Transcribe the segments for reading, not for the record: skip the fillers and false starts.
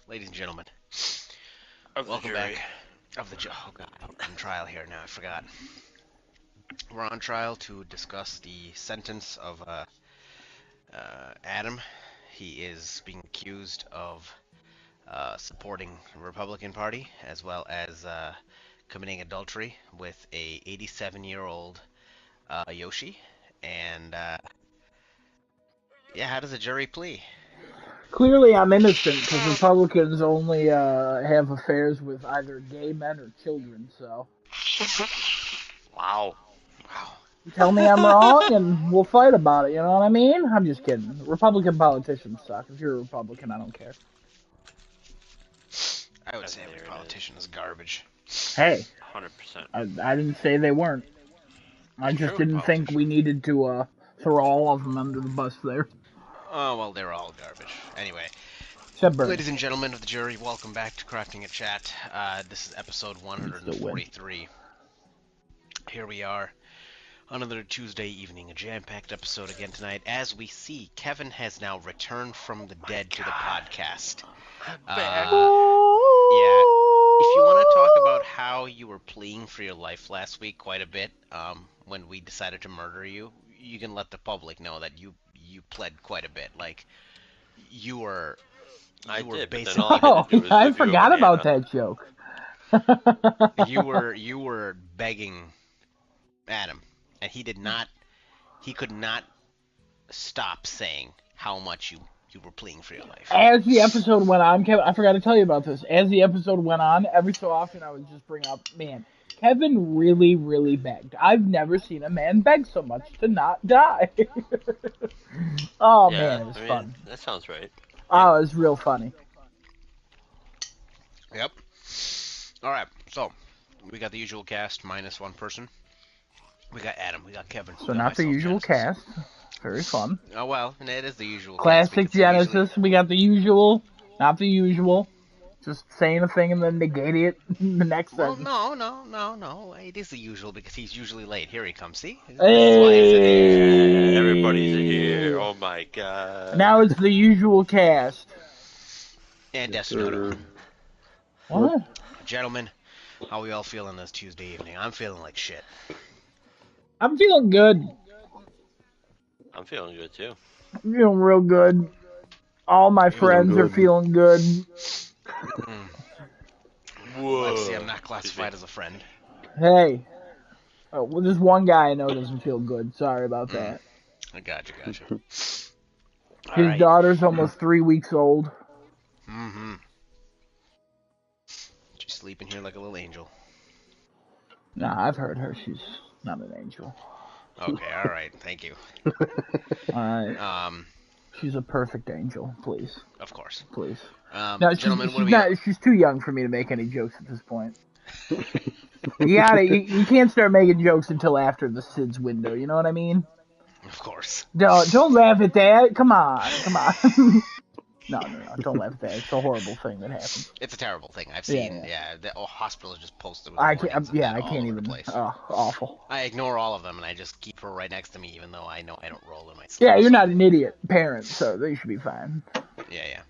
ladies and gentlemen, Of the welcome jury. back. Oh god, we're on trial here now. I forgot. We're on trial to discuss the sentence of Adam. He is being accused of supporting the Republican Party as well as committing adultery with a 87-year-old Yoshi. And yeah, how does a jury plea? Clearly, I'm innocent because Republicans only have affairs with either gay men or children. So Wow. Wow. tell me I'm wrong, and we'll fight about it. You know what I mean? I'm just kidding. Republican politicians suck. If you're a Republican, I don't care. I would And say every there it is. politician is garbage. Hey, 100%. I didn't say they weren't. I It's just true. didn't think Politician. we needed to throw all of them under the bus there, Oh, well, they're all garbage. Anyway, except Bernie. ladies and gentlemen of the jury, welcome back to Crafting a Chat. This is episode Can still win. 143. Here we are, another Tuesday evening, a jam-packed episode again tonight. As we see, Kevin has now returned from the dead to the podcast. I'm back. Yeah, if you want to talk about how you were pleading for your life last week quite a bit, when we decided to murder you, you can let the public know that you pled quite a bit. Like you were I you were did, but then all I basically had to Oh, do was I give you a forgot about banana. that joke. you were begging Adam, and he could not stop saying how much you were pleading for your life. As the episode went on, Kevin, I forgot to tell you about this. As the episode went on, every so often I would just bring up, man, Kevin really, really begged. I've never seen a man beg so much to not die. Oh Yeah, man, it was I mean, fun. that sounds right. Yeah. Oh, it was real funny. Yep. All right. So we got the usual cast minus one person. We got Adam. We got Kevin. We So got not the myself, usual Genesis. cast. Very fun. Oh well, and it is the usual cast Classic because he usually. Genesis. We got the usual, not the usual. Just saying a thing and then negating it in the next Well, sentence. no. It is the usual because he's usually late. Here he comes. See, this is why he's the usual. Yeah, everybody's here. Hey! Oh my god. Now it's the usual cast. And Yes, Destinoto. sir. What? What? Gentlemen, how we all feeling this Tuesday evening? I'm feeling like shit. I'm feeling good. I'm feeling good too. I'm feeling real good. All my Feeling friends are good. feeling good. Mm. Whoa. Let's see. I'm not Excuse me. classified as a friend. Hey, well, there's one guy I know doesn't feel good. Sorry about that. I gotcha. All His right. daughter's almost 3 weeks old. Mm-hmm. She's sleeping here like a little angel. Nah, I've heard her. She's not an angel. Okay. All right. Thank you. Alright. Um. She's a perfect angel. Please. Of course. Please. No, Gentlemen, what do she's we got? not. She's too young for me to make any jokes at this point. You can't start making jokes until after the SIDS window. You know what I mean? Of course. Don't laugh at that. Come on. No. Don't laugh at that. It's a horrible thing that happened. It's a terrible thing. I've Yeah, seen. yeah. Yeah. The hospitals just posted with I warnings can't. of that I all can't over even. the place. Oh, awful. I ignore all of them and I just keep her right next to me, even though I know I don't roll in my sleep. Yeah, you're so- not an idiot parent, so they should be fine. Yeah.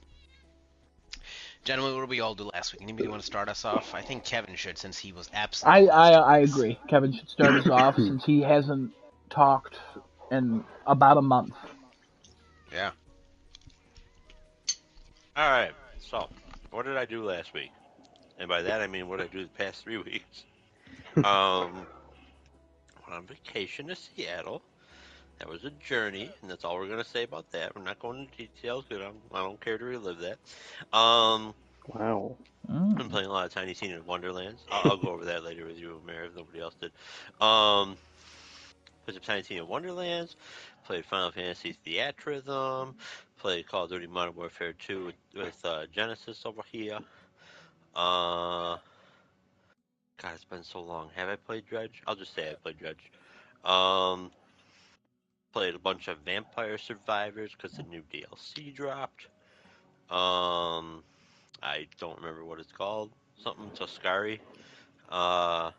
Gentlemen, what did we all do last week? Anybody want to start us off? I think Kevin should, since he was absent. I agree. Kevin should start us off since he hasn't talked in about a month. Yeah. Alright, so, what did I do last week? And by that I mean what I do the past 3 weeks. Went on vacation to Seattle. That was a journey, and that's all we're going to say about that. We're not going into details because I don't care to relive that. Wow. Been playing a lot of Tiny Tina Wonderlands. I'll go over that later with you, Mary, if nobody else did. Played some Tiny Tina Wonderlands. Played Final Fantasy Theatrhythm. Played Call of Duty Modern Warfare 2 with Genesis over here. God, it's been so long. Have I played Dredge? I'll just say I played Dredge. Played a bunch of Vampire Survivors because the new DLC dropped. I don't remember what it's called. Something Toscari. I'm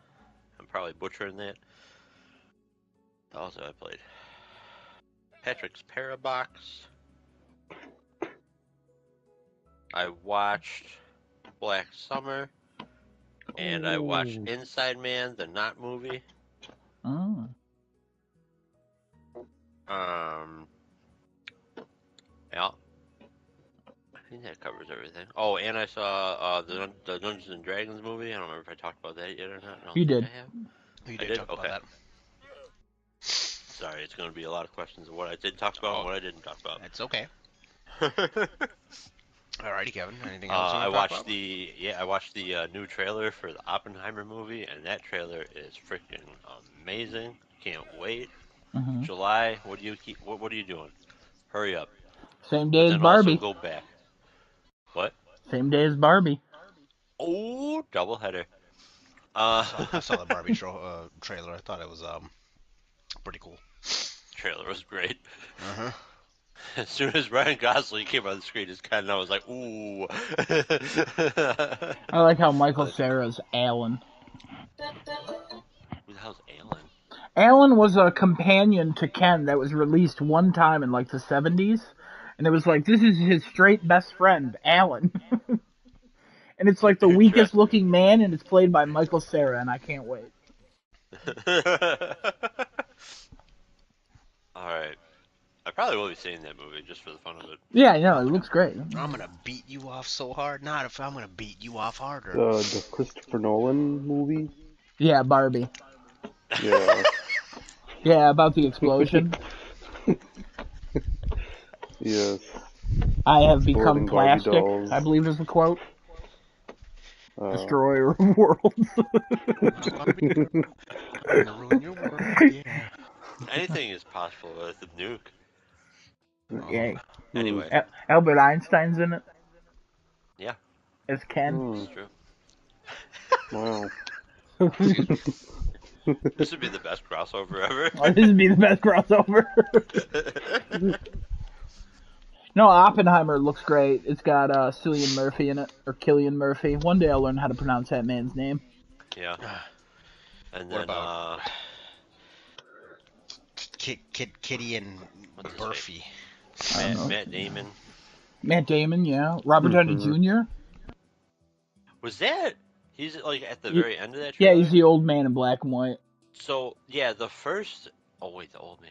probably butchering that. What else have I played? Patrick's Parabox. I watched Black Summer, and I watched Ooh. Inside Man, the Not movie. Oh. Yeah. I think that covers everything. Oh, and I saw the Dungeons and Dragons movie. I don't remember if I talked about that yet or not. I don't You think did. I have. You I did did? talk about Okay. that. Sorry, it's going to be a lot of questions of what I did talk about and what I didn't talk about. It's okay. Alrighty, Kevin. Anything else you I want to talk watched about? I watched the new trailer for the Oppenheimer movie, and that trailer is freaking amazing. Can't wait. Mm-hmm. July, what are you doing? Hurry up. Same But day as then also Barbie. go back. What? Same day as Barbie. Oh, doubleheader. I saw the Barbie trailer. I thought it was pretty cool. Trailer was great. Uh-huh. As soon as Ryan Gosling came on the screen, his kind of was like, ooh. I like how Michael Cera's Alan. Who the hell's Alan? Alan was a companion to Ken that was released one time in like the 70s. And it was like, this is his straight best friend, Alan. And it's like the weakest looking man, and it's played by Michael Cera, and I can't wait. Alright. I probably will be seeing that movie just for the fun of it. Yeah, I know, it looks great. I'm gonna beat you off so hard. Not if I'm gonna beat you off harder. The Christopher Nolan movie? Yeah, Barbie. Yeah. Yeah, about the explosion. Yes. I have become Exploding Barbie plastic, dolls. I believe is the quote. Destroyer of worlds. I'm gonna ruin your world. Yeah. Anything is possible with the nuke. Yay. Anyway, Albert Einstein's in it. Yeah. As Ken. it's true. Wow. This would be the best crossover ever. This would be the best crossover. No, Oppenheimer looks great. It's got Cillian Murphy in it, or Killian Murphy. One day I'll learn how to pronounce that man's name. Yeah. And What then, about Kitty and What's his Murphy? Matt Damon. Matt Damon, yeah. Robert Downey Jr. Was that? He's like at the Ye- very end of that Yeah, trailer? he's the old man in black and white. So, yeah, the first. Oh, wait, the old man.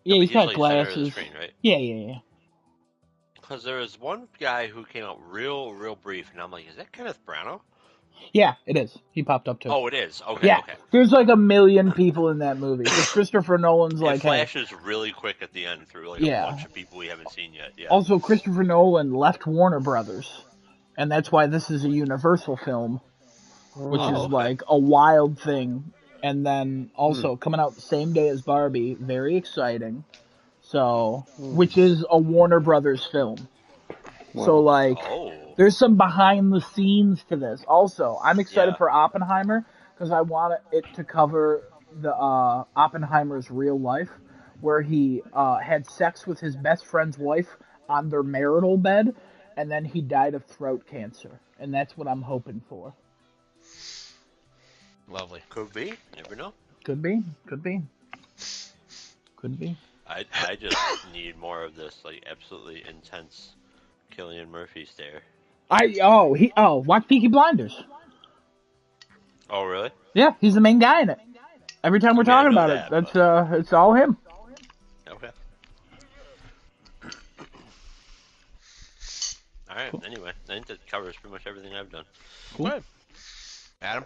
Yeah, No, he's but got like center of the glasses. screen, right? Yeah. Because there was one guy who came out real brief, and I'm like, is that Kenneth Branagh? Yeah, it is. He popped up too. Oh, it is. Okay, yeah, okay. there's like a million people in that movie. Because Christopher Nolan's like, It hey. flashes really quick at the end through like a bunch of people we haven't seen yet. Yeah. Also, Christopher Nolan left Warner Brothers, and that's why this is a Universal film, which is like a wild thing. And then also coming out the same day as Barbie, very exciting. So, which is a Warner Brothers film. Wow. So like, Oh. there's some behind the scenes to this. Also, I'm excited Yeah. for Oppenheimer because I want it to cover the Oppenheimer's real life, where he had sex with his best friend's wife on their marital bed, and then he died of throat cancer, and that's what I'm hoping for. Lovely. Could be. Never know. Could be. I just need more of this like absolutely intense Cillian Murphy stare. Watch Peaky Blinders. Oh, really? Yeah, he's the main guy in it. Every time we're I mean, I talking know about that, it, that's it's all him. Okay. All right. Anyway, I think that covers pretty much everything I've done. Cool. Adam?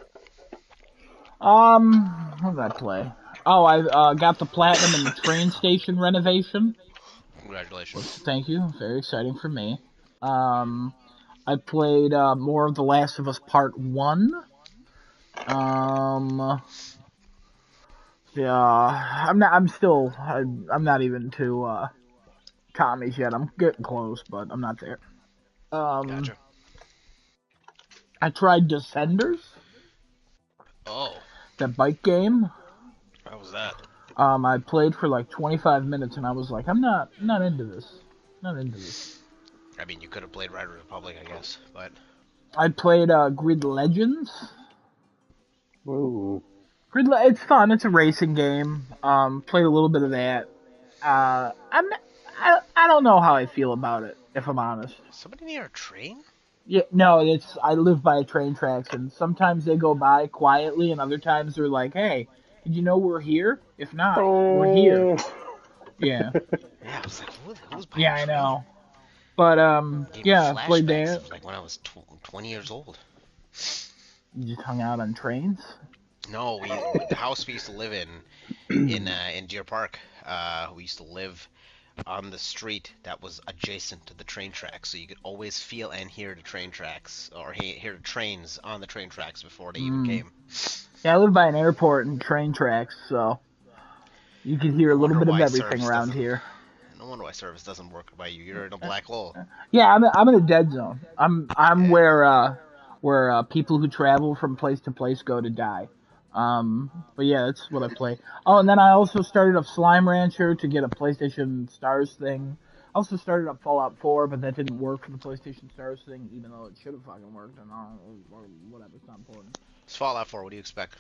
What did I play? Oh, I got the platinum in the train station renovation. Congratulations. Thank you. Very exciting for me. I played more of The Last of Us Part 1. Yeah, I'm not even to commies yet. I'm getting close, but I'm not there. Gotcha. I tried Descenders, Oh, that bike game. how was that? I played for like 25 minutes and I was like, I'm not into this. Not into this. I mean, you could have played Riders Republic, I guess, but I played Grid Legends. Whoa. It's fun. It's a racing game. Played a little bit of that. I don't know how I feel about it. if I'm honest. Somebody near a train? Yeah, no, I live by train tracks, and sometimes they go by quietly, and other times they're like, "Hey, did you know we're here? If not, we're here." Oh. Yeah, Yeah, I was like, who's by yeah, a I train? know. But Gave me yeah, played flashbacks that. of like when I was 20 years old. You just hung out on trains. No, the house we used to live in Deer Park. We used to live on the street that was adjacent to the train tracks, so you could always feel and hear the train tracks or hear the trains on the train tracks before they even Mm. came. Yeah, I live by an airport and train tracks, so you can hear a No little wonder bit of why everything service around doesn't. here. No wonder why service doesn't work by you. You're in a black hole. Yeah, I'm in a dead zone. I'm Yeah. where people who travel from place to place go to die. But yeah, that's what I play. Oh, and then I also started up Slime Rancher to get a PlayStation Stars thing. I also started up Fallout 4, but that didn't work for the PlayStation Stars thing, even though it should have fucking worked or whatever. It's not important. It's Fallout 4. What do you expect?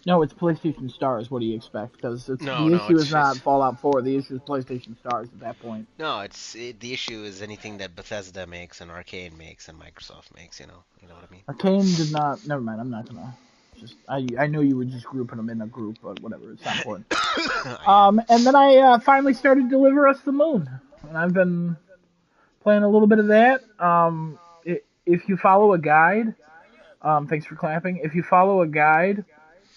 No, it's PlayStation Stars. What do you expect? Because No, the no, issue is not it's Fallout 4. The issue is PlayStation Stars at that point. no, the issue is anything that Bethesda makes and Arcane makes and Microsoft makes. You know what I mean. Arcane did not. Never mind. I'm not gonna. I know you were just grouping them in a group, but whatever. It's not important. I am. And then I finally started Deliver Us the Moon, and I've been playing a little bit of that. If you follow a guide, thanks for clapping. If you follow a guide,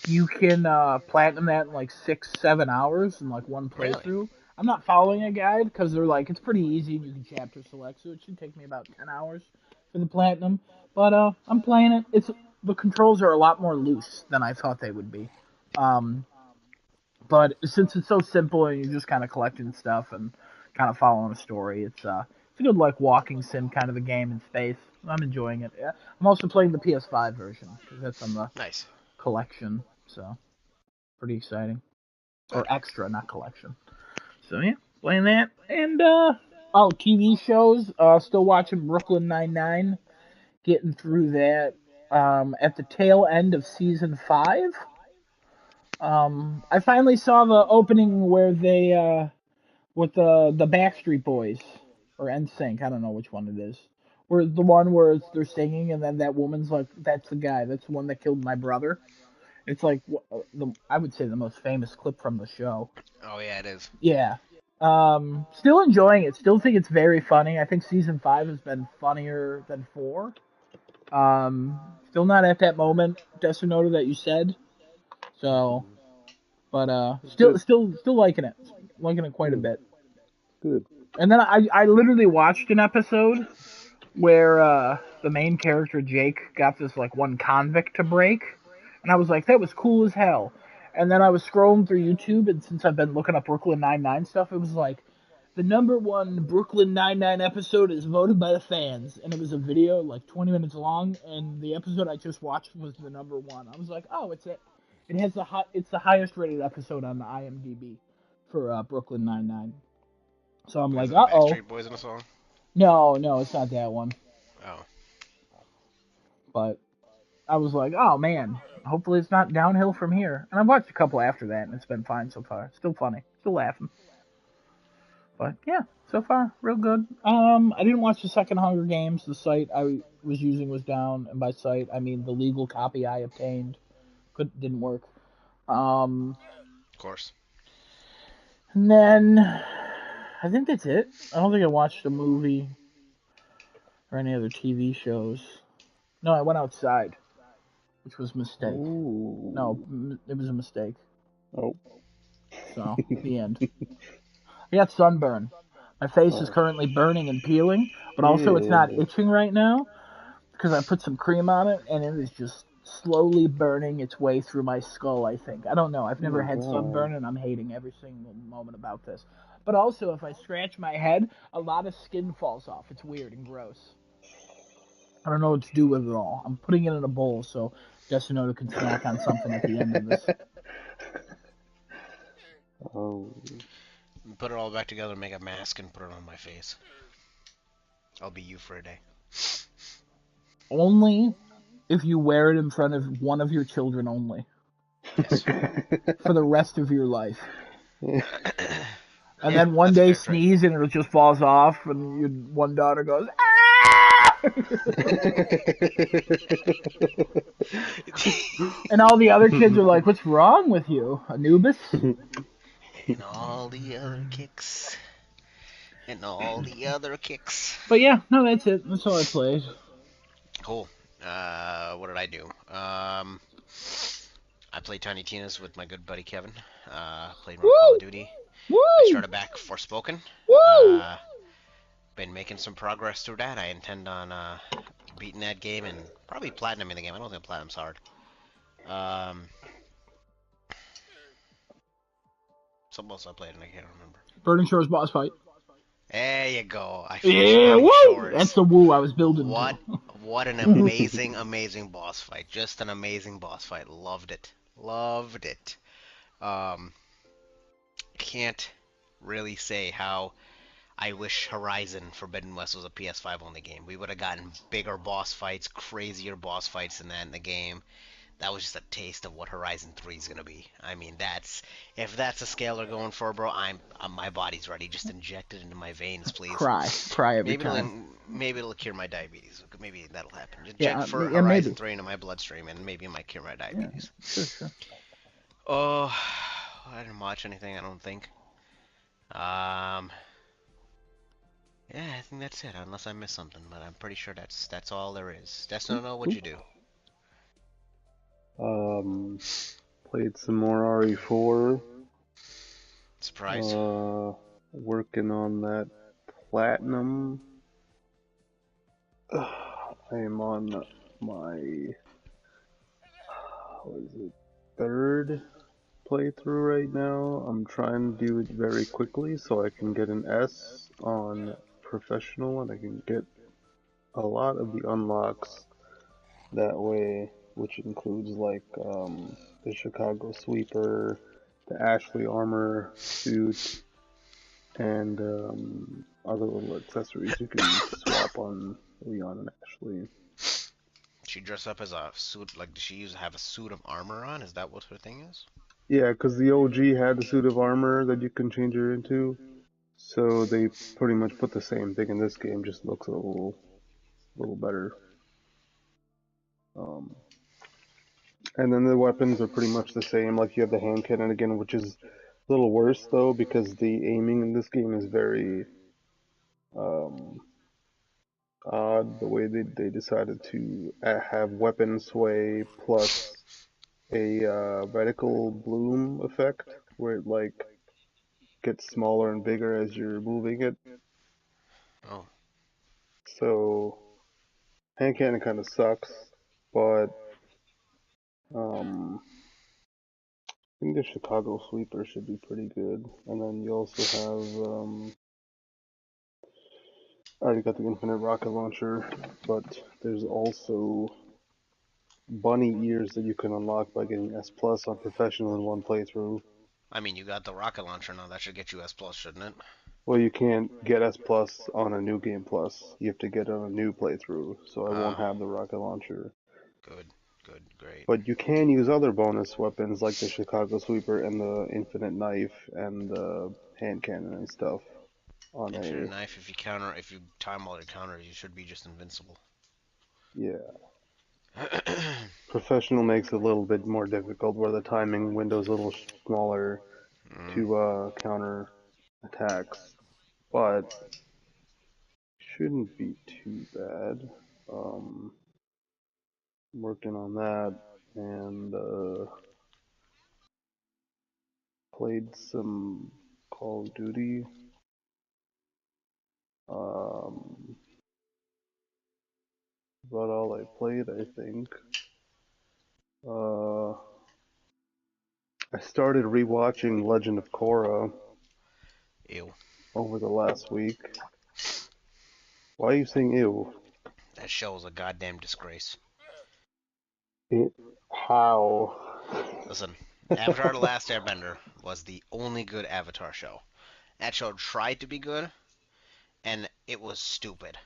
you can platinum that in like 6-7 hours in like one Really? playthrough. I'm not following a guide because they're like it's pretty easy and you can chapter select, so it should take me about 10 hours for the platinum. But I'm playing it. The controls are a lot more loose than I thought they would be. Um, but since it's so simple and you're just kind of collecting stuff and kind of following a story, it's a good like walking sim kind of a game in space. I'm enjoying it. Yeah. I'm also playing the PS5 version because that's on the Nice. collection, so pretty exciting. Or Good. extra, not collection. So yeah, playing that. And TV shows. Still watching Brooklyn Nine-Nine. Getting through that. At the tail end of season 5. I finally saw the opening where they with the Backstreet Boys or NSYNC. I don't know which one it is. Where the one where they're singing and then that woman's like, "That's the guy. That's the one that killed my brother." It's like I would say the most famous clip from the show. Oh yeah, it is. Yeah. Still enjoying it. Still think it's very funny. I think season 5 has been funnier than 4. Still not at that moment, Desonoda, that you said. So, but Good. still liking it. Liking it quite a Good. bit. Good. And then I literally watched an episode where the main character Jake got this like one convict to break, and I was like, that was cool as hell. And then I was scrolling through YouTube, and since I've been looking up Brooklyn Nine-Nine stuff, it was like the #1 Brooklyn Nine-Nine episode is voted by the fans, and it was a video like 20 minutes long, and the episode I just watched was the #1. I was like, oh, it's the highest rated episode on the IMDb for Brooklyn Nine-Nine. So I'm Is like, it the uh-oh. Backstreet Boys in a song? No, it's not that one. Oh. But I was like, oh man, hopefully it's not downhill from here. And I've watched a couple after that, and it's been fine so far. Still funny, still laughing. But yeah, so far real good. I didn't watch the second Hunger Games. The site I was using was down, and by site I mean the legal copy I obtained didn't work. Of course. And then I think that's it. I don't think I watched a movie or any other TV shows. No, I went outside, which was a mistake. Ooh. No, it was a mistake. Oh. So, the end. I got sunburn. My face is currently burning and peeling, but also it's not itching right now because I put some cream on it, and it is just slowly burning its way through my skull, I think. I don't know. I've never had sunburn, and I'm hating every single moment about this. But also, if I scratch my head, a lot of skin falls off. It's weird and gross. I don't know what to do with it all. I'm putting it in a bowl so Desonoda can snack on something at the end of this. Oh. Put it all back together, make a mask, and put it on my face. I'll be you for a day. Only if you wear it in front of one of your children only. Yes. For the rest of your life. And Yeah, then one that's day fair trade. sneeze and it just falls off, and your one daughter goes, ah! And all the other kids are like, what's wrong with you, Anubis? And all the other kicks. And all the other kicks. But yeah, no, that's it. That's all I played. Cool. What did I do? I played Tiny Tina's with my good buddy Kevin. Played more Call of Duty. I Woo! started back Forspoken. Woo! Been making some progress through that. I intend on beating that game and probably platinuming the game. I don't think platinum's hard. Something else I played and I can't remember. Burning Shores boss fight. There you go. I Yeah, finished Burning woo! Shores. That's the woo I was building What an amazing, amazing boss fight. Just an amazing boss fight. Loved it. Loved it. Can't really say how I wish Horizon Forbidden West was a PS5 only game. We would have gotten bigger boss fights, crazier boss fights than that in the game. That was just a taste of what Horizon 3 is gonna be. I mean, if that's a scale they're going for, bro. My body's ready. Just inject it into my veins, please. Cry every time. Maybe it'll cure my diabetes. Maybe that'll happen. Yeah, Inject yeah, Horizon maybe. 3 into my bloodstream, and maybe it might cure my diabetes. Sure. Oh, I didn't watch anything. I don't think. Yeah, I think that's it. Unless I missed something, but I'm pretty sure that's all there is. Destino, what'd you do? Played some more RE4. Surprise. Working on that platinum. I am on my third playthrough right now. I'm trying to do it very quickly so I can get an S on professional and I can get a lot of the unlocks that way, which includes like the Chicago Sweeper, the Ashley armor suit, and other little accessories you can swap on Leon and Ashley. She dress up as a suit, like does she have a suit of armor on? Is that what her thing is? Yeah, because the OG had a suit of armor that you can change her into, so they pretty much put the same thing in this game, just looks a little better. And then the weapons are pretty much the same, like you have the hand cannon again, which is a little worse though, because the aiming in this game is very odd, the way they decided to have weapon sway plus a reticle bloom effect, where it like gets smaller and bigger as you're moving it. Oh. So hand cannon kind of sucks, but I think the Chicago Sweeper should be pretty good. And then you also have I already got the Infinite Rocket Launcher, but there's also bunny ears that you can unlock by getting S plus on professional in one playthrough. I mean, you got the rocket launcher now. That should get you S plus, shouldn't it? Well, you can't get S plus on a new game plus. You have to get it on a new playthrough, so I won't have the rocket launcher. Good, great. But you can use other bonus weapons like the Chicago Sweeper and the Infinite Knife and the hand cannon and stuff. On Infinite knife. If you time all your counters, you should be just invincible. Yeah. Professional makes it a little bit more difficult, where the timing window's a little smaller to counter attacks, but shouldn't be too bad. Working on that and played some Call of Duty. About all I played, I think. I started rewatching Legend of Korra. Ew. Over the last week. Why are you saying ew? That show is a goddamn disgrace. How? Listen, Avatar: The Last Airbender was the only good Avatar show. That show tried to be good, and it was stupid.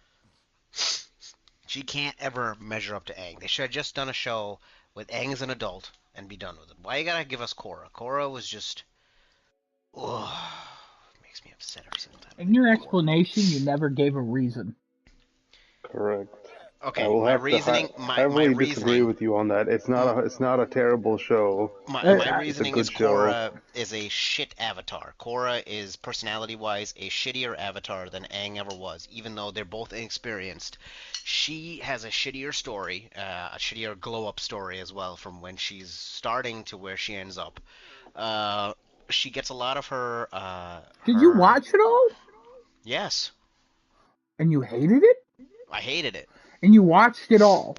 She can't ever measure up to Aang. They should have just done a show with Aang as an adult and be done with it. Why you gotta give us Korra? Korra was just... Ugh. makes me upset every single time. In your explanation, you never gave a reason. Correct. I Okay, will my have reasoning, to my heavily disagree reasoning, with you on that. It's not a terrible show. my I, It's a reasoning is good show. Korra is a shit avatar. Korra is personality-wise a shittier avatar than Aang ever was, even though they're both inexperienced. She has a shittier story, a shittier glow-up story as well, from when she's starting to where she ends up. Uh, she gets a lot of her, did you her. watch it all? Yes, And you hated it? I hated it. And you watched it all?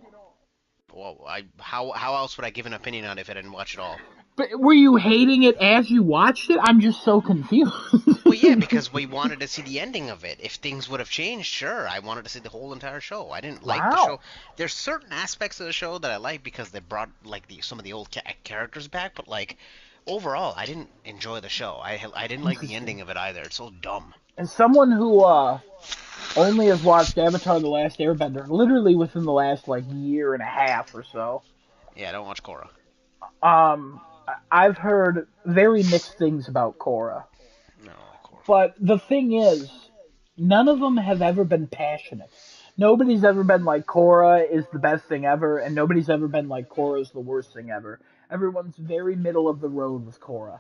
Well, how else would I give an opinion on it if I didn't watch it all? But were you hating it as you watched it? I'm just so confused. Well, yeah, because we wanted to see the ending of it. If things would have changed, sure, I wanted to see the whole entire show. I didn't like the Wow. show. There's certain aspects of the show that I like because they brought like some of the old characters back, but like overall, I didn't enjoy the show. I didn't like the ending of it either. It's so dumb. As someone who only has watched Avatar: The Last Airbender, literally within the last like year and a half or so, Yeah, I don't watch Korra. I've heard very mixed things about Korra. No, Korra. But the thing is, none of them have ever been passionate. Nobody's ever been like Korra is the best thing ever, and nobody's ever been like Korra is the worst thing ever. Everyone's very middle of the road with Korra.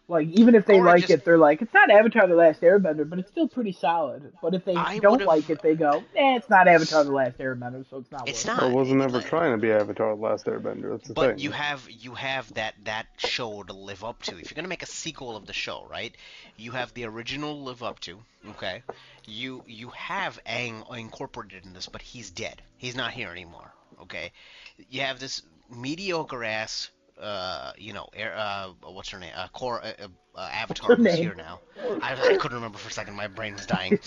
Like, even if they Korra like just- it, they're like, it's not Avatar: The Last Airbender, but it's still pretty solid. But if they I don't would've- like it, they go, it's not Avatar: The Last Airbender, so it's not It's worth not. I wasn't ever Like- trying to be Avatar: The Last Airbender. That's the But thing. you have that show to live up to. If you're gonna make a sequel of the show, right? You have the original to live up to. Okay. You have Aang incorporated in this, but he's dead. He's not here anymore. Okay. You have this mediocre ass. What's her name? Avatar What's her who's name? here now. I couldn't remember for a second. My brain was dying.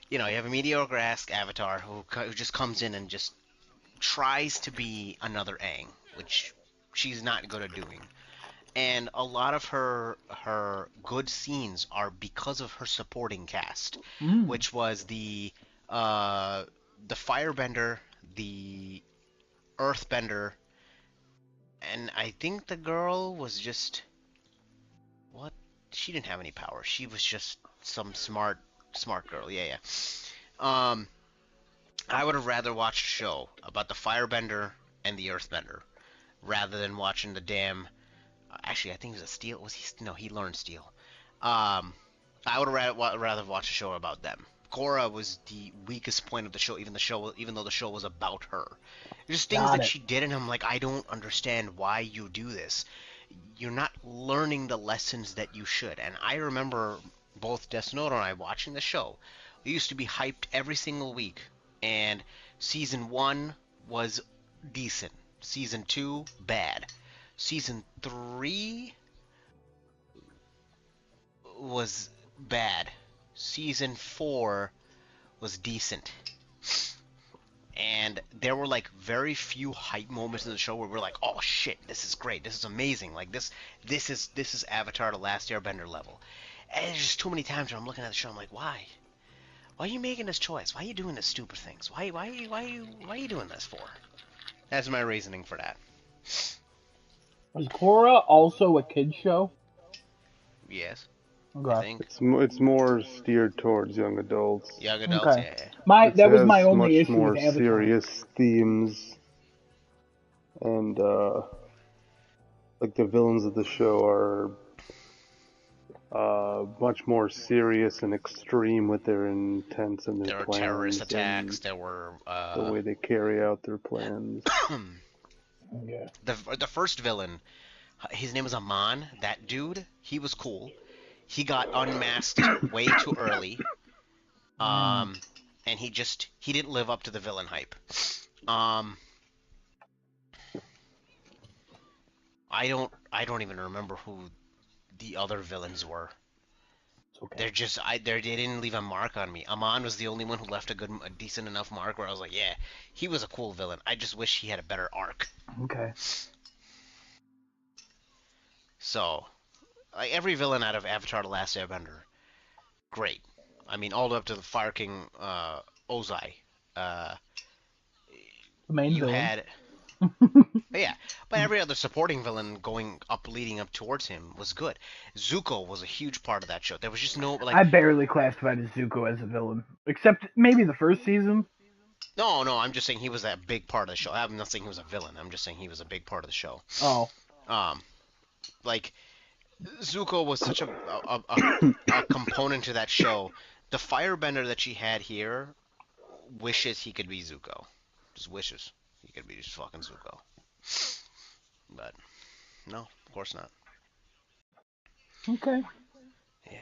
You have a mediocre ass Avatar who just comes in and just tries to be another Aang, which she's not good at doing. And a lot of her good scenes are because of her supporting cast, which was the Firebender, the Earthbender, and I think the girl was just what? She didn't have any power. She was just some smart girl. Yeah. I would have rather watched a show about the Firebender and the Earthbender rather than watching the damn. Actually, I think he was a Steel. Was he? No, he learned Steel. I would have rather watch a show about them. Korra was the weakest point of the show, even though the show was about her. Just things Got that it. she did, and I'm like, I don't understand why you do this. You're not learning the lessons that you should. And I remember both Desnodo and I watching the show. We used to be hyped every single week, and season 1 was decent. Season 2, bad. Season 3 was bad. Season 4 was decent. And there were like very few hype moments in the show where we're like, oh shit, this is great, this is amazing, like this is Avatar: The Last Airbender level. And there's just too many times where I'm looking at the show, I'm like, why? Why are you making this choice? Why are you doing this stupid things? Why are you doing this for? That's my reasoning for that. Was Korra also a kid's show? Yes, I Okay. think It's more steered towards young adults. young adults. Okay. Yeah. It That was my has only much issue more with Avatar. serious themes, and like the villains of the show are much more serious and extreme with their intents and their There were plans. terrorist and attacks. There were the way they carry out their plans. Yeah. the first villain. His name was Amon. That dude, he was cool. He got unmasked way too early. And he didn't live up to the villain hype. I don't even remember who the other villains were. It's okay. They didn't leave a mark on me. Amon was the only one who left a decent enough mark where I was like, yeah, he was a cool villain. I just wish he had a better arc. Okay. So, like every villain out of Avatar: The Last Airbender, great. I mean, all the way up to the Fire King Ozai. The main You villain. had But yeah, but every other supporting villain leading up towards him was good. Zuko was a huge part of that show. There was just no like, I barely classified Zuko as a villain, except maybe the first season. no. I'm just saying he was a big part of the show. I'm not saying he was a villain. I'm just saying he was a big part of the show. Oh, Um, like Zuko was such a component to that show. The firebender that she had here wishes he could be Zuko. Just wishes he could be just fucking Zuko. But no, of course not. okay. Yeah.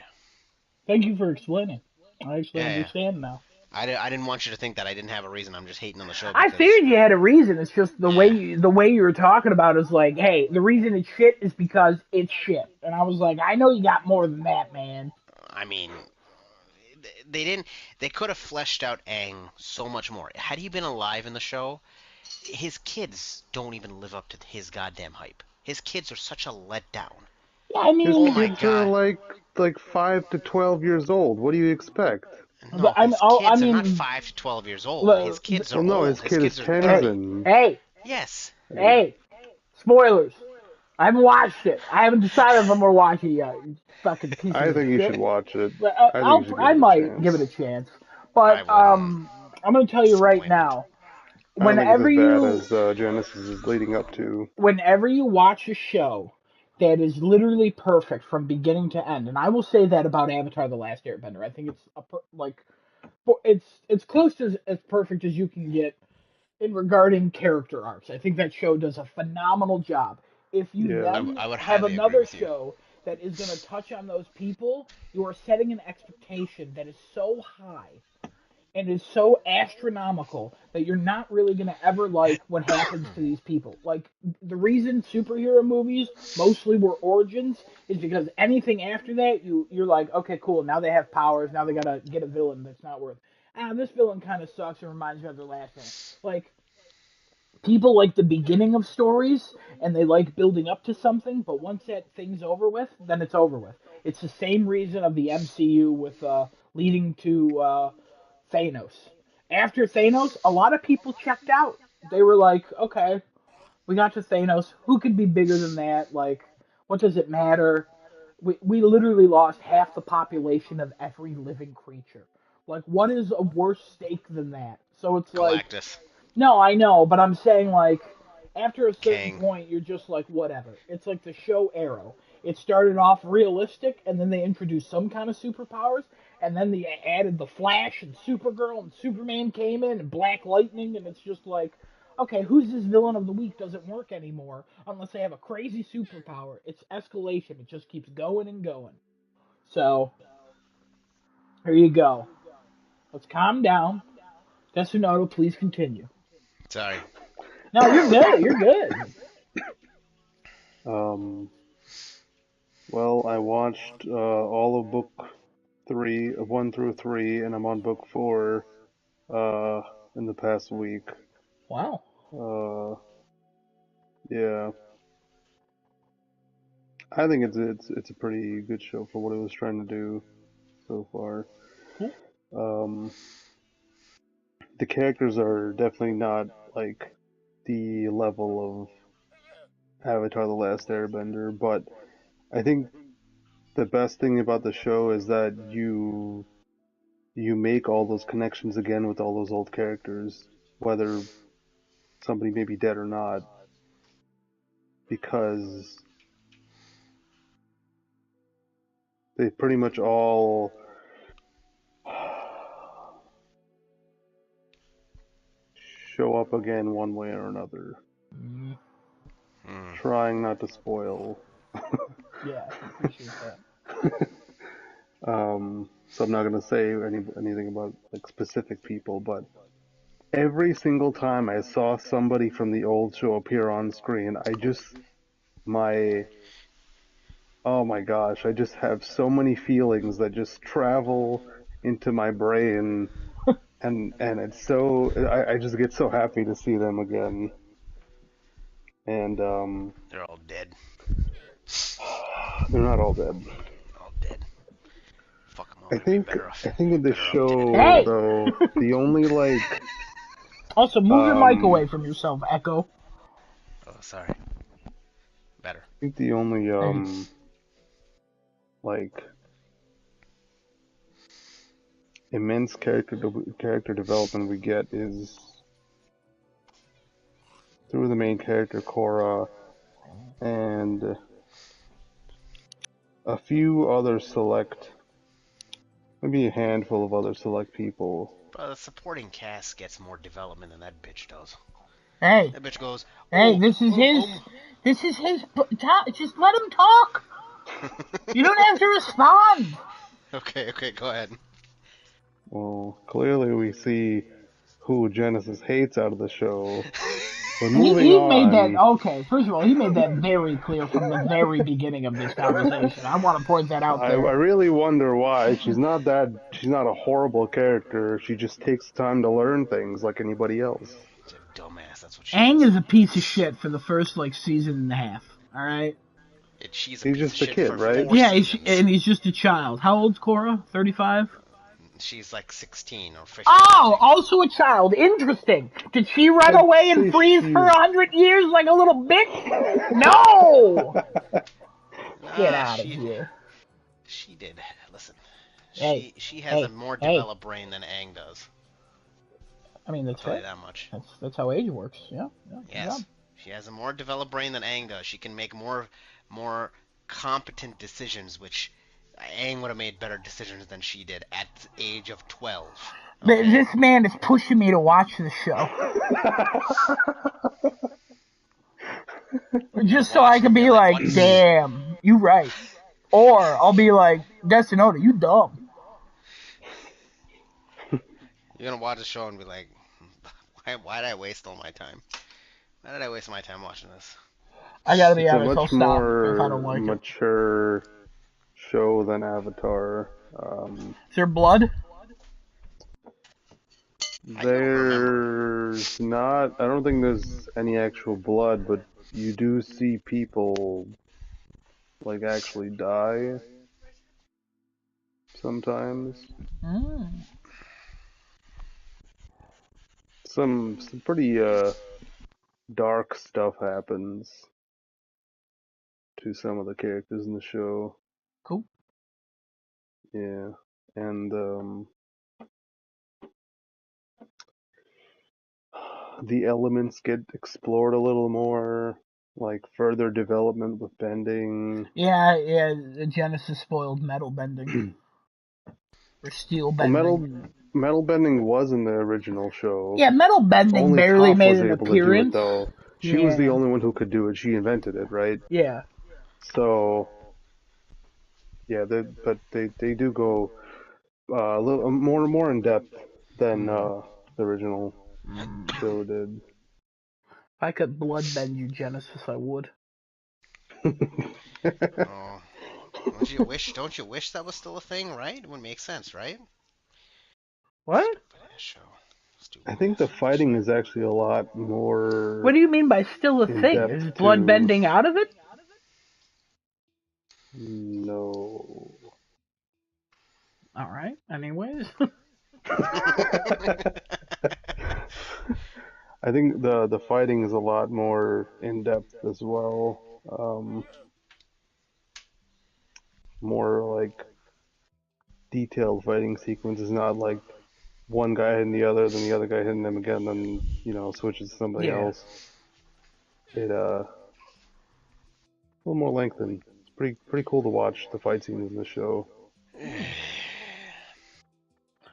Thank you for explaining. I actually Yeah, yeah. understand now. I didn't want you to think that I didn't have a reason. I'm just hating on the show I because figured you had a reason. It's just the way yeah. the way you were talking about it is like, hey, the reason it's shit is because it's shit. And I was like, I know you got more than that, man. I mean, they didn't. They could have fleshed out Aang so much more. Had he been alive in the show, his kids don't even live up to his goddamn hype. His kids are such a letdown. Yeah, I His Oh mean, my kids are god. like 5 to 12 years old. What do you expect? No, I'm. his Oh, I kids are not mean, 5 to 12 years old. well, His kids Well, are no, old. his His kid is kids are hey, 10. hey, yes. hey, spoilers. I haven't watched it. I haven't decided if I'm gonna watch it yet. You fucking pieces I of think you shit. should watch it. But I think you should give I it a might give it chance. a chance. I But wouldn't. I'm gonna tell you right Disappointment. now. I don't think it's Whenever as bad you as Genesis is leading up to. whenever you watch a show that is literally perfect from beginning to end, and I will say that about Avatar: The Last Airbender. I think it's it's close to as perfect as you can get in regarding character arcs. I think that show does a phenomenal job. If you Yeah. then I would have highly agree another with you. show that is going to touch on those people, you are setting an expectation that is so high and is so astronomical that you're not really going to ever like what happens to these people. Like, the reason superhero movies mostly were origins is because anything after that, you're like, okay, cool, now they have powers, now they got to get a villain that's not worth. This villain kind of sucks and reminds me of their last one. Like, people like the beginning of stories and they like building up to something, but once that thing's over with, then it's over with. It's the same reason of the MCU with leading to Thanos. After Thanos, a lot of people checked out. They were like, okay, we got to Thanos. Who could be bigger than that? Like, what does it matter? We literally lost half the population of every living creature. Like, what is a worse stake than that? So it's like, Galactus. no, I know, but I'm saying, like, after a certain Kang. point, you're just like, whatever. It's like the show Arrow. It started off realistic, and then they introduced some kind of superpowers, and then they added the Flash and Supergirl, and Superman came in, and Black Lightning, and it's just like, okay, who's this villain of the week doesn't work anymore unless they have a crazy superpower. It's escalation. It just keeps going and going. So, here you go. Let's calm down. Desunoto, please continue. Sorry. No, you're good. You're good. Um, well, I watched all of book 1 through 3, and I'm on book 4 uh, in the past week. Wow. Uh, yeah, I think it's a pretty good show for what it was trying to do so far. Cool. The characters are definitely not like the level of Avatar: The Last Airbender, but I think the best thing about the show is that you make all those connections again with all those old characters, whether somebody may be dead or not, because they pretty much all show up again one way or another. Mm, Hmm. Trying not to spoil. yeah, appreciate that. So I'm not gonna say anything about like specific people, but every single time I saw somebody from the old show appear on screen, my oh my gosh, I just have so many feelings that just travel into my brain, and it's so I just get so happy to see them again. And They're all dead. they're not all dead. All dead. Fuck them all. I They'd be think better off. I think with this Better off dead. show Hey! though, the only like Also, move your mic um away from yourself, Echo. sorry. Better. I think the only like immense character development we get is through the main character Korra and a few other select, maybe a handful of other select people. But the supporting cast gets more development than that bitch does. Hey, That bitch goes, hey, "Oh, this is oh, his. oh." This is his. Just let him talk. You don't have to respond. Okay, go ahead. Well, clearly we see who Genesis hates out of the show. But moving He on. made that. Okay, first of all, he made that very clear from the very beginning of this conversation. I want to point that out I there. really wonder why. She's not a horrible character. She just takes time to learn things like anybody else. She's a dumbass. That's what she Aang is. is a piece of shit for the first season and a half. All right. She's He's piece just of a shit kid, for right? 4 Yeah, seasons. and he's just a child. How old's Korra? 35. She's like 16 or 15. Oh, also a child. Interesting. Did she run away and say freeze she- for 100 years like a little bitch? No! Get out of here. She did. Listen. Hey, She has hey, a more hey. developed brain than Aang does. I mean, I'll that's tell you right. that much. That's how age works. Yeah. Good Yes. job. She has a more developed brain than Aang does. She can make more competent decisions, which Aang would have made better decisions than she did at the age of 12. Okay? This man is pushing me to watch the show. Just so I can be like, damn, you right. Or I'll be like, Destinota, you dumb. You're gonna watch the show and be like, why did I waste all my time? Why did I waste my time watching this? I gotta be It's a honest, I'll much stop if I don't more like it. mature show than Avatar. Is there blood? There's not. I don't think there's any actual blood, but you do see people like actually die sometimes. Mm. Some pretty dark stuff happens to some of the characters in the show. Cool. Yeah, and the elements get explored a little more, like further development with bending. Yeah, the Genesis spoiled metal bending. Or steel Well, bending. metal bending was in the original show. Yeah, metal bending Only barely Toph made was an able appearance. to do it, though. She was the only one who could do it. She invented it, right? Yeah. So, yeah, but they do go a little more in depth than the original show did. If I could blood bend you, Genesis, I would. Oh, don't you wish that was still a thing, right? It would make sense, right? What? Stupid ass show. I think the fighting is actually a lot more. What do you mean by still a in thing? depth Is blood to- bending out of it? No. Alright, anyways. I think the fighting is a lot more in depth as well. More like detailed fighting sequences, not like one guy hitting the other, then the other guy hitting them again, then switches to somebody Yeah. else. It a little more lengthened. It's pretty cool to watch the fight scenes in the show. Did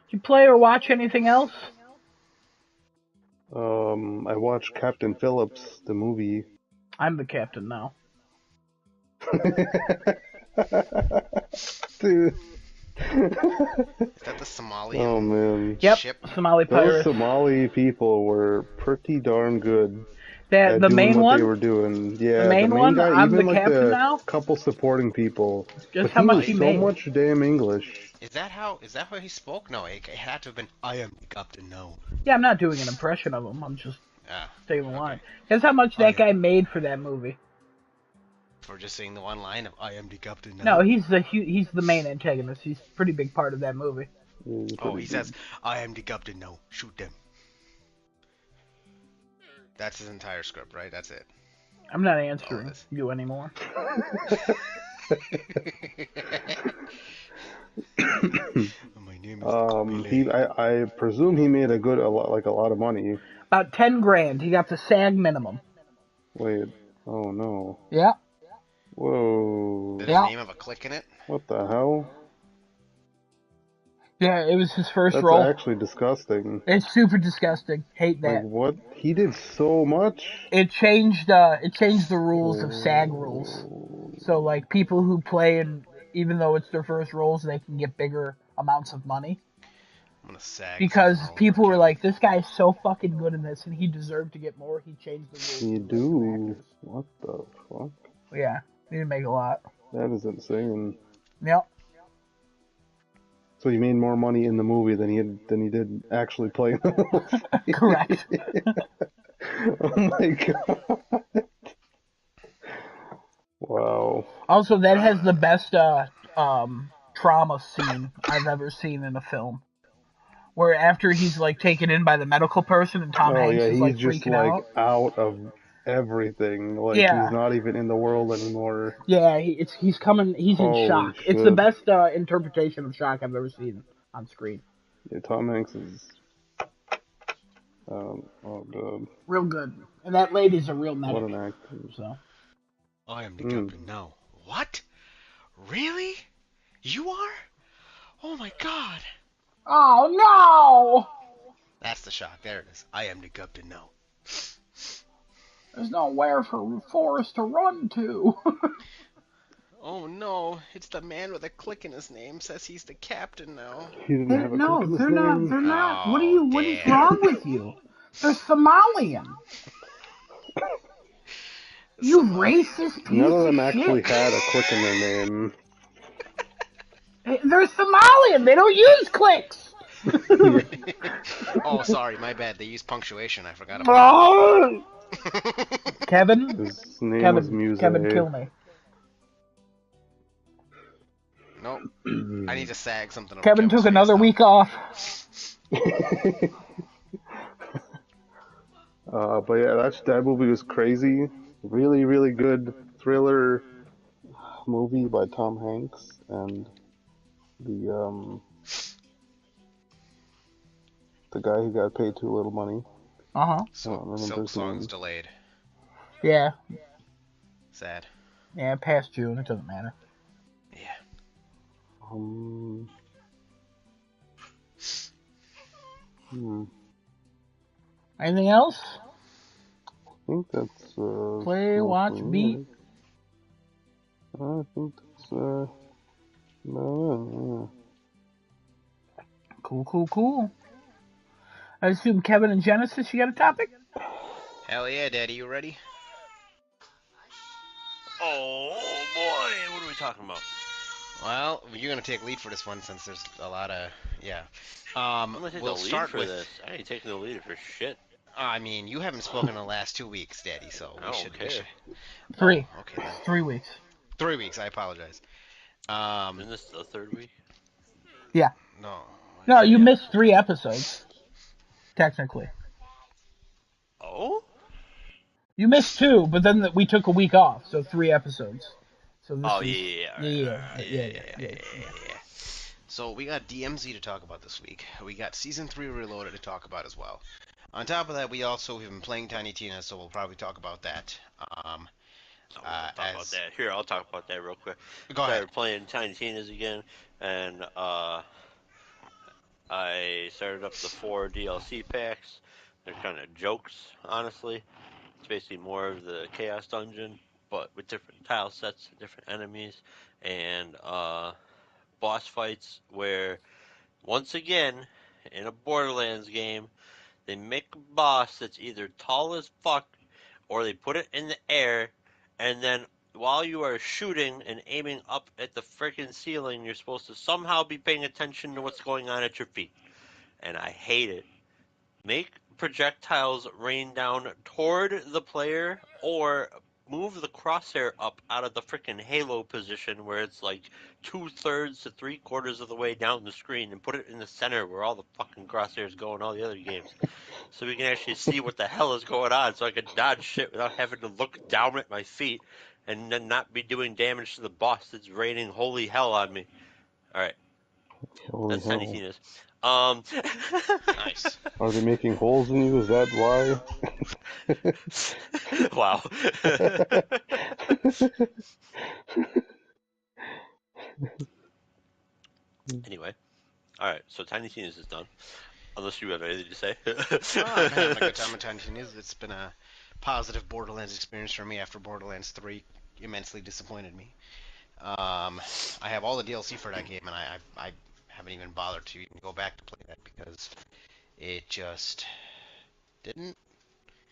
you play or watch anything else? I watched Captain Phillips, the movie. I'm the captain now. Dude. Is that the Somalian Oh man. Yep, ship? Somali Those pirate. Somali people were pretty darn good The at doing main what one? they were doing. Yeah, The main one? guy, I'm even the like captain the now? couple supporting people. Guess But how he much was he so made? much damn English. Is that how he spoke? No, it had to have been, I am the captain now. Yeah, I'm not doing an impression of him. I'm just Ah, saying the line. Guess how much that guy made for that movie? for just saying the one line of, I am the captain now. No, he's the main antagonist. He's a pretty big part of that movie. Oh, he says, I am the captain now. Shoot them. That's his entire script, right? That's it. I'm not Oh, answering this. you anymore. My name is Copile. I presume he made a lot of money. About 10 grand. He got the SAG minimum. Wait, oh no. Yeah, Whoa. Did his yeah, name have a click in it? What the hell? yeah. It was his first That's role. actually disgusting. It's super disgusting. Hate Like that. what? He did so much? It changed the rules of SAG rules. Oh. So like people who play and even though it's their first roles, they can get bigger amounts of money. I'm gonna sag Because something all people over were Kevin. like, this guy's so fucking good in this and he deserved to get more. He changed the rules You for veteran do? actors. What the fuck? Yeah, he didn't make a lot. That is insane. Yep. So he made more money in the movie than he did actually playing the movie. Correct. Oh my god. Wow. Also, that has the best trauma scene I've ever seen in a film. Where after he's like taken in by the medical person and Tom Oh Hanks yeah, is he's like just freaking like out. out of everything. Like Yeah. he's not even in the world anymore. Yeah, he's in Holy shock. shit. It's the best interpretation of shock I've ever seen on screen. Yeah, Tom Hanks is. Oh god, Real good. And that lady's a real what medic. an actor. So I am the Mm. captain now. What? Really? You are? Oh my god. oh no! That's the shock. There it is. I am the captain now. There's nowhere for Forrest to run to. Oh no, it's the man with a click in his name says he's the captain now. He didn't have a No, click in his they're not. name. They're not. Oh, What is damn. wrong with you? They're Somalian. You racist piece None of them of actually shit. had a click in their name. They're Somalian. They don't use clicks. Oh, sorry, my bad. They use punctuation. I forgot about that. Kevin, His name was Muse. Kevin, kill me. Nope. I need to sag something over Kevin Kevin's took another face, week off. But yeah, that movie was crazy. Really, really good thriller movie by Tom Hanks and the guy who got paid too little money. Uh huh. So, Silk Song's delayed. Yeah. Sad. Yeah, past June. It doesn't matter. Yeah. Anything else? I think that's Play, watch, beat. I think that's no. Cool. I assume Kevin and Genesis, you got a topic? Hell yeah, Daddy, you ready? Oh boy, what are we talking about? Well, you're gonna take lead for this one since there's a lot of I'm gonna take we'll the lead start for with. this. I ain't taking the lead for shit. I mean, you haven't spoken in the last 2 weeks, Daddy, so I don't care. 3. Oh, okay, then. 3 weeks. 3 weeks. I apologize. Isn't this the third week? Yeah. No. No, you missed 3 episodes. Technically. Oh? You missed 2, but then we took a week off, so 3 episodes. So this Oh is, yeah. So we got DMZ to talk about this week. We got Season 3 Reloaded to talk about as well. On top of that, we also have been playing Tiny Tina, so we'll probably talk about that. We'll talk about that. Here, I'll talk about that real quick. Go ahead. Started playing Tiny Tina's again, and I started up the 4 DLC packs. They're kind of jokes, honestly. It's basically more of the Chaos Dungeon, but with different tile sets, different enemies, and boss fights where, once again, in a Borderlands game, they make a boss that's either tall as fuck, or they put it in the air, and then while you are shooting and aiming up at the freaking ceiling, you're supposed to somehow be paying attention to what's going on at your feet. And I hate it. Make projectiles rain down toward the player or move the crosshair up out of the freaking halo position where it's like 2/3 to 3/4 of the way down the screen and put it in the center where all the fucking crosshairs go in all the other games. So we can actually see what the hell is going on, so I can dodge shit without having to look down at my feet and then not be doing damage to the boss that's raining holy hell on me. Alright, Holy that's Tiny hell. Tina's. Nice. Are they making holes in you? Is that why? Wow. Anyway, alright, so Tiny Tina's is done. Unless you have anything to say. Oh, I'm having a good time with Tiny Tina's. It's been a positive Borderlands experience for me after Borderlands 3 immensely disappointed me. I have all the DLC for that game, and I haven't even bothered to even go back to play that because it just didn't.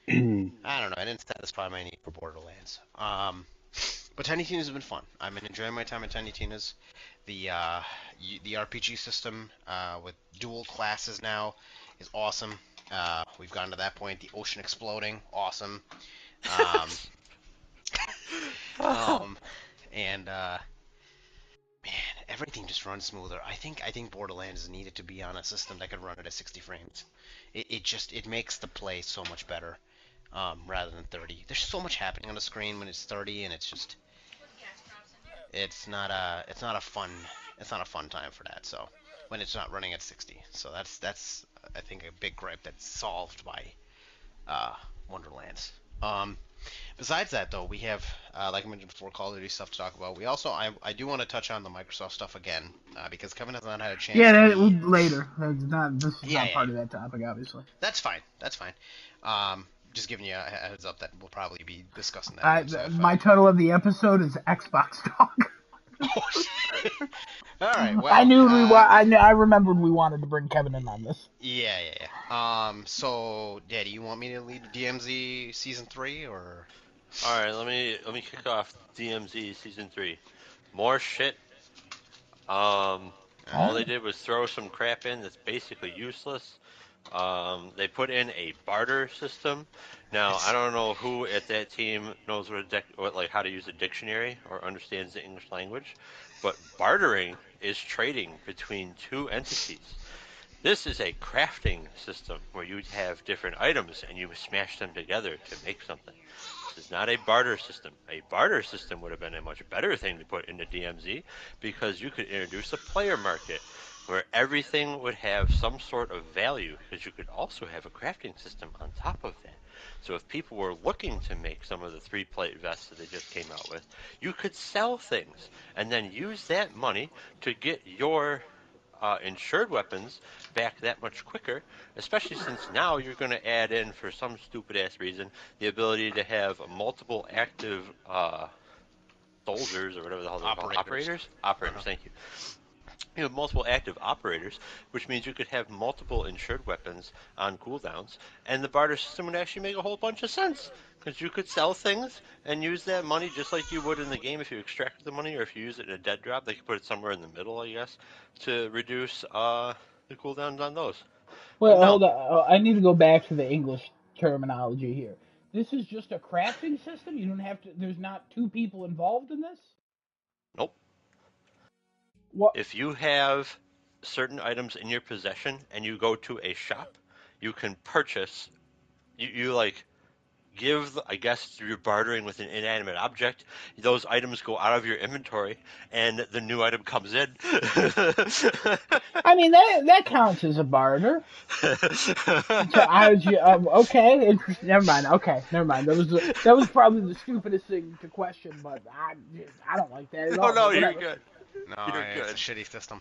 I don't know. I didn't satisfy my need for Borderlands. But Tiny Tina's has been fun. I've been enjoying my time at Tiny Tina's. The RPG system with dual classes now is awesome. We've gotten to that point. The ocean exploding, awesome. Um, and man, everything just runs smoother. I think Borderlands needed to be on a system that could run it at 60 frames. It makes the play so much better rather than 30. There's so much happening on the screen when it's 30, and it's not a fun time for that. So when it's not running at 60, so that's I think a big gripe that's solved by Wonderlands. Besides that, though, we have, like I mentioned before, Call of Duty stuff to talk about. We also, I do want to touch on the Microsoft stuff again, because Kevin has not had a chance. Yeah, to be... later. This is Yeah, not yeah, part yeah. of that topic, obviously. That's fine. Just giving you a heads up that we'll probably be discussing that. Again, so My title of the episode is Xbox Talk. All right. Well, I remembered we wanted to bring Kevin in on this. Yeah. So, yeah, do you want me to lead DMZ Season 3, or? All right, let me kick off DMZ Season 3. More shit. All they did was throw some crap in that's basically useless. They put in a barter system. Now, I don't know who at that team knows how to use a dictionary or understands the English language, but bartering is trading between two entities. This is a crafting system where you have different items and you smash them together to make something. This is not a barter system. A barter system would have been a much better thing to put into DMZ because you could introduce a player market where everything would have some sort of value because you could also have a crafting system on top of that. So if people were looking to make some of the 3-plate vests that they just came out with, you could sell things and then use that money to get your insured weapons back that much quicker, especially since now you're going to add in, for some stupid ass reason, the ability to have multiple active soldiers or whatever the hell they're called. Operators, thank you. You have multiple active operators, which means you could have multiple insured weapons on cooldowns, and the barter system would actually make a whole bunch of sense, because you could sell things and use that money just like you would in the game if you extracted the money, or if you use it in a dead drop, they could put it somewhere in the middle, I guess, to reduce the cooldowns on those. Well, no. hold on. I need to go back to the English terminology here. This is just a crafting system? You don't have to... There's not two people involved in this? Nope. What? If you have certain items in your possession and you go to a shop, you can purchase, you like give, I guess, through your bartering with an inanimate object, those items go out of your inventory and the new item comes in. I mean, that counts as a barter. Okay, interesting. Never mind. Okay, never mind. That was probably the stupidest thing to question, but I don't like that at all. No, you're good. No, it's a shitty system.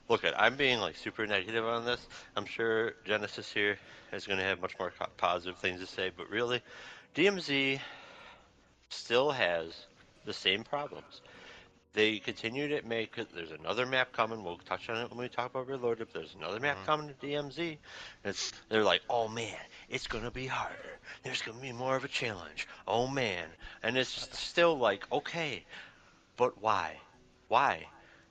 Look, I'm being like super negative on this. I'm sure Genesis here is going to have much more positive things to say, but really, DMZ still has the same problems. They continue to make it. There's another map coming. We'll touch on it when we talk about Reloaded. There's another map coming to DMZ. They're like, oh man, it's gonna be harder. There's gonna be more of a challenge. Oh man, and it's still like, okay, but why? Why?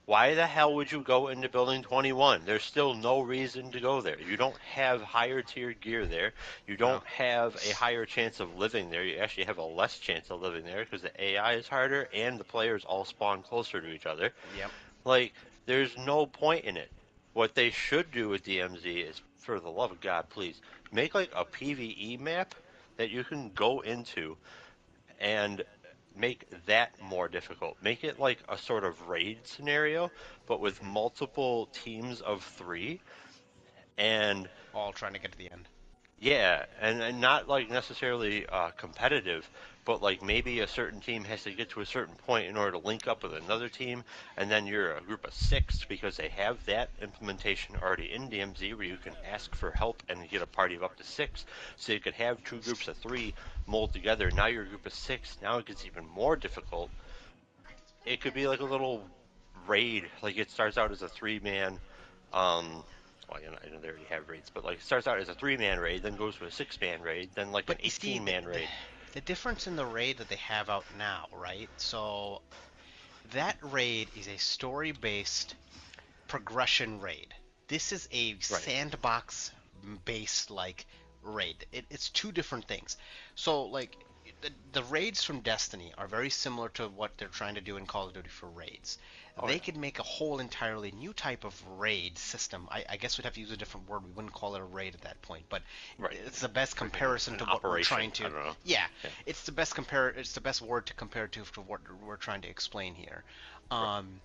Why the hell would you go into Building 21? There's still no reason to go there. You don't have higher tier gear there. You No. don't have a higher chance of living there. You actually have a less chance of living there because the AI is harder and the players all spawn closer to each other. Yep. Like, there's no point in it. What they should do with DMZ is, for the love of God, please, make like a PvE map that you can go into and make that more difficult. Make it like a sort of raid scenario, but with Hmm. multiple teams of three. And All trying to get to the end. yeah, and not like necessarily competitive, but like maybe a certain team has to get to a certain point in order to link up with another team, and then you're a group of six because they have that implementation already in DMZ where you can ask for help and get a party of up to six. So you could have two groups of three mold together. Now you're a group of six. Now it gets even more difficult. It could be like a little raid. Like it starts out as a three-man. Well, I know they already have raids, but like it starts out as a three-man raid, then goes to a six-man raid, then like an But you see, 18-man raid. the difference in the raid that they have out now, right? So that raid is a story-based progression raid. This is a Right. sandbox-based like raid. It's two different things. So like the raids from Destiny are very similar to what they're trying to do in Call of Duty for raids. Oh They yeah. could make a whole entirely new type of raid system. I guess we'd have to use a different word. We wouldn't call it a raid at that point, but Right. it's the best Freaking comparison an to what we're operation. trying I to. don't know. Yeah, Yeah. it's the best word to compare to what we're trying to explain here. Right. Um,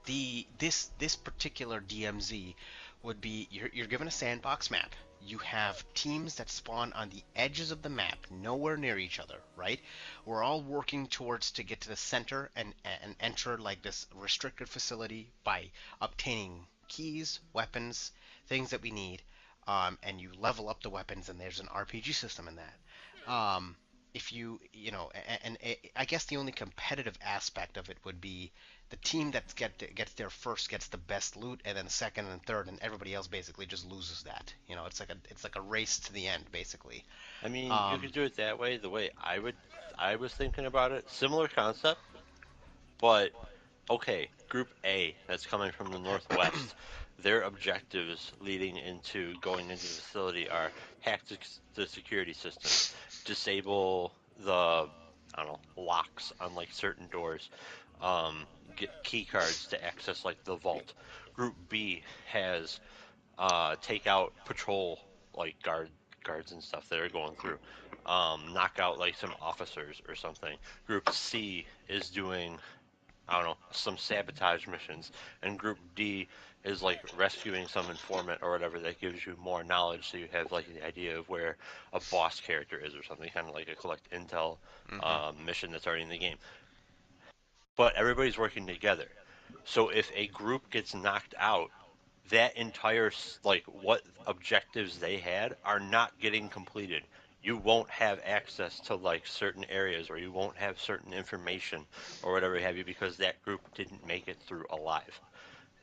this particular DMZ would be you're given a sandbox map. You have teams that spawn on the edges of the map, nowhere near each other, right? We're all working towards to get to the center and enter like this restricted facility by obtaining keys, weapons, things that we need, and you level up the weapons, and there's an RPG system in that. If you know, and I guess the only competitive aspect of it would be the team that gets there first gets the best loot, and then second and third, and everybody else basically just loses that. You know, it's like a race to the end, basically. I mean, you Um, could do it that way. The way I was thinking about it, similar concept, but okay, Group A that's coming from the Northwest, their objectives leading into going into the facility are hack the security systems, disable the, I don't know, locks on like certain doors, um, get key cards to access like the vault. Group B has take out patrol like guards and stuff that are going through, knock out like some officers or something. Group C is doing, I don't know, some sabotage missions, and Group D is like rescuing some informant or whatever that gives you more knowledge, so you have like the idea of where a boss character is or something, kind of like a collect intel mhm. mission that's already in the game. But everybody's working together. So if a group gets knocked out, that entire like what objectives they had are not getting completed. You won't have access to like certain areas, or you won't have certain information or whatever have you because that group didn't make it through alive.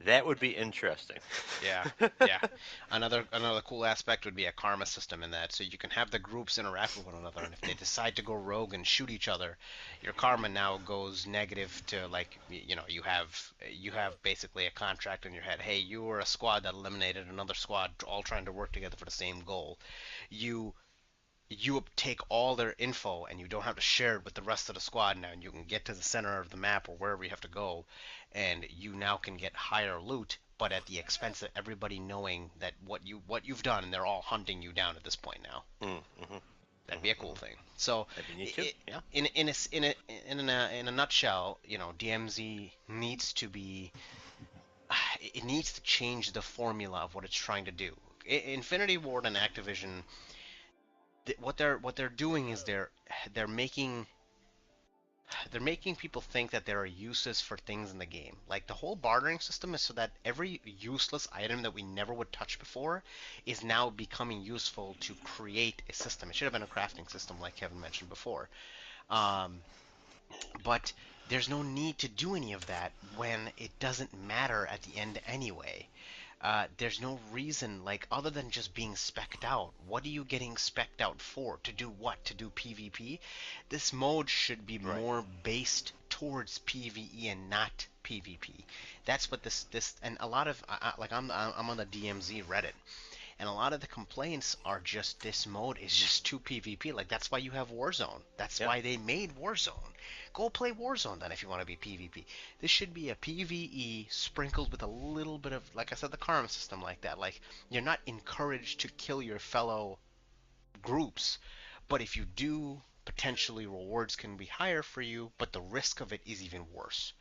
That would be interesting. Yeah, yeah. Another cool aspect would be a karma system in that, so you can have the groups interact with one another, and if they decide to go rogue and shoot each other, your karma now goes negative to like you know you have basically a contract in your head. Hey, you were a squad that eliminated another squad, all trying to work together for the same goal. You you take all their info and you don't have to share it with the rest of the squad now, and you can get to the center of the map or wherever you have to go, and you now can get higher loot, but at the expense of everybody knowing that what you've done, and they're all hunting you down at this point now. Mm-hmm, That'd be a mm-hmm, cool thing. So, that'd be neat too. Yeah. in a nutshell, you know, DMZ needs to be it needs to change the formula of what it's trying to do. Infinity Ward and Activision, what they're doing is they're making they're making people think that there are uses for things in the game. Like the whole bartering system is so that every useless item that we never would touch before is now becoming useful to create a system. It should have been a crafting system, like Kevin mentioned before. Um, but there's no need to do any of that when it doesn't matter at the end anyway. There's no reason, like, other than just being specced out. What are you getting specced out for? To do what? To do PvP? This mode should be Right. more based towards PvE and not PvP. That's what this and a lot of like I'm on the DMZ Reddit, and a lot of the complaints are just this mode is just too PvP. Like that's why you have Warzone. That's Yeah. why they made Warzone. Go play Warzone then if you want to be PvP. This should be a PvE sprinkled with a little bit of, like I said, the karma system like that. Like you're not encouraged to kill your fellow groups, but if you do, potentially rewards can be higher for you, but the risk of it is even worse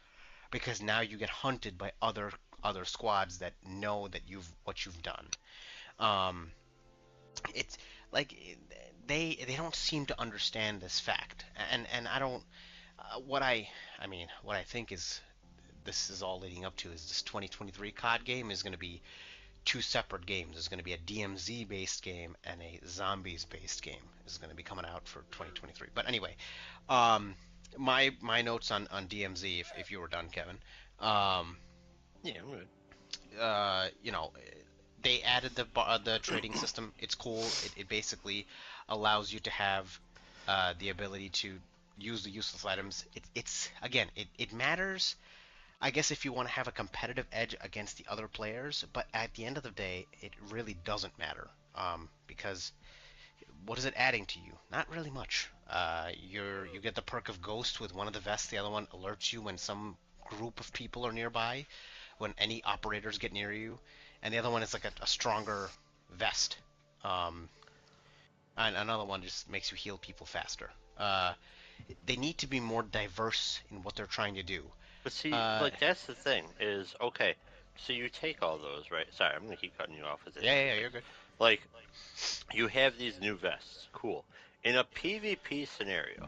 because now you get hunted by other squads that know that you've done. Um, it's like they don't seem to understand this fact, and I don't. What I think is this is all leading up to is this 2023 COD game is going to be two separate games. There's going to be a DMZ based game and a zombies based game. This is going to be coming out for 2023. But anyway, um, my notes on DMZ. If you were done, Kevin. Um, Yeah, I'm good. you know, they added the trading system. It's cool. It basically allows you to have the ability to use the useless items. It's again, it matters. I guess if you want to have a competitive edge against the other players, but at the end of the day, it really doesn't matter. Because what is it adding to you? Not really much. You get the perk of Ghost with one of the vests. The other one alerts you when some group of people are nearby, when any operators get near you, and the other one is like a stronger vest. Um, and another one just makes you heal people faster. They need to be more diverse in what they're trying to do. But see, Uh, like that's the thing is okay. So you take all those, right? Sorry, I'm gonna keep cutting you off with this. yeah, you're good. Like you have these new vests, cool. In a PvP scenario,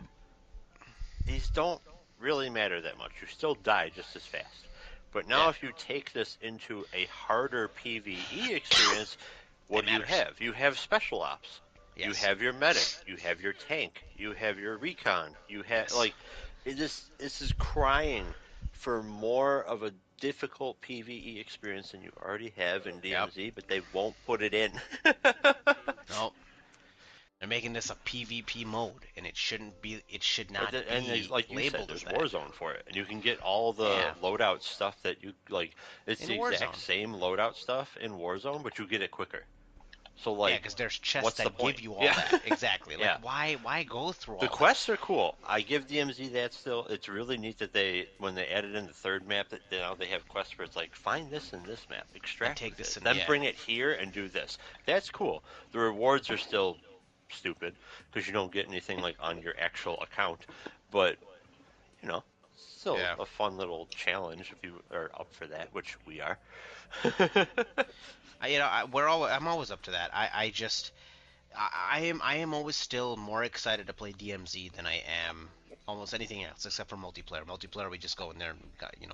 these don't really matter that much. You still die just as fast. But now, Yeah, if you take this into a harder PvE experience, it what do you matters. have? You have special ops. You Yes, have your medic. You have your tank. You have your recon. You have yes. this is crying for more of a difficult PvE experience than you already have in Yep. DMZ, but they won't put it in. No, they're making this a PvP mode, and it shouldn't be. It should But not and be like you said, labeled there's as that. Warzone for it, and you can get all the Yeah, loadout stuff that you like. It's in the exact Warzone. same loadout stuff in Warzone, but you get it quicker. So Yeah, like, because there's chests what's the that point? give you all Yeah, that. Exactly. Like, yeah. why go through The all that? quests are cool. I give DMZ that still. It's really neat that they when they added in the third map that now they have quests where it's like find this in this map, And extract take with this it, and then yeah, bring it here and do this. That's cool. The rewards are still stupid because you don't get anything like on your actual account, but you know, still yeah. a fun little challenge if you are up for that, which we are. I'm always up to that. I am always still more excited to play DMZ than I am almost anything else except for multiplayer. Multiplayer, we just go in there and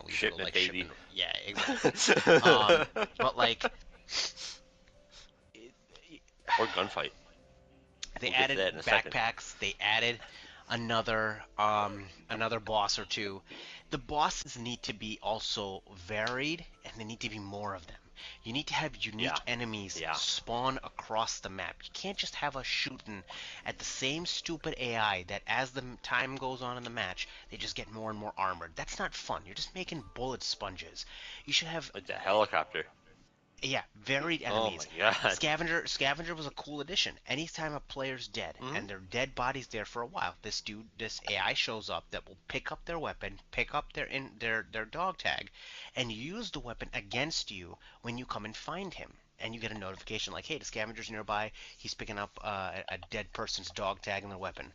we either go Shipment like baby. shipping. Yeah, exactly. But like Or gunfight. they We'll get to added that in a second. backpacks. They added another boss or two. The bosses need to be also varied, and they need to be more of them. You need to have Yeah, unique enemies yeah. spawn across the map. You can't just have us shooting at the same stupid AI that as the time goes on in the match, they just get more and more armored. That's not fun. You're just making bullet sponges. You should have Like the helicopter. yeah, varied Oh my enemies. god. Scavenger was a cool addition. Anytime a player's dead Hmm. and their dead body's there for a while, this AI shows up that will pick up their weapon, pick up their dog tag, and use the weapon against you when you come and find him. And you get a notification like, "Hey, the scavenger's nearby. He's picking up a dead person's dog tag and their weapon."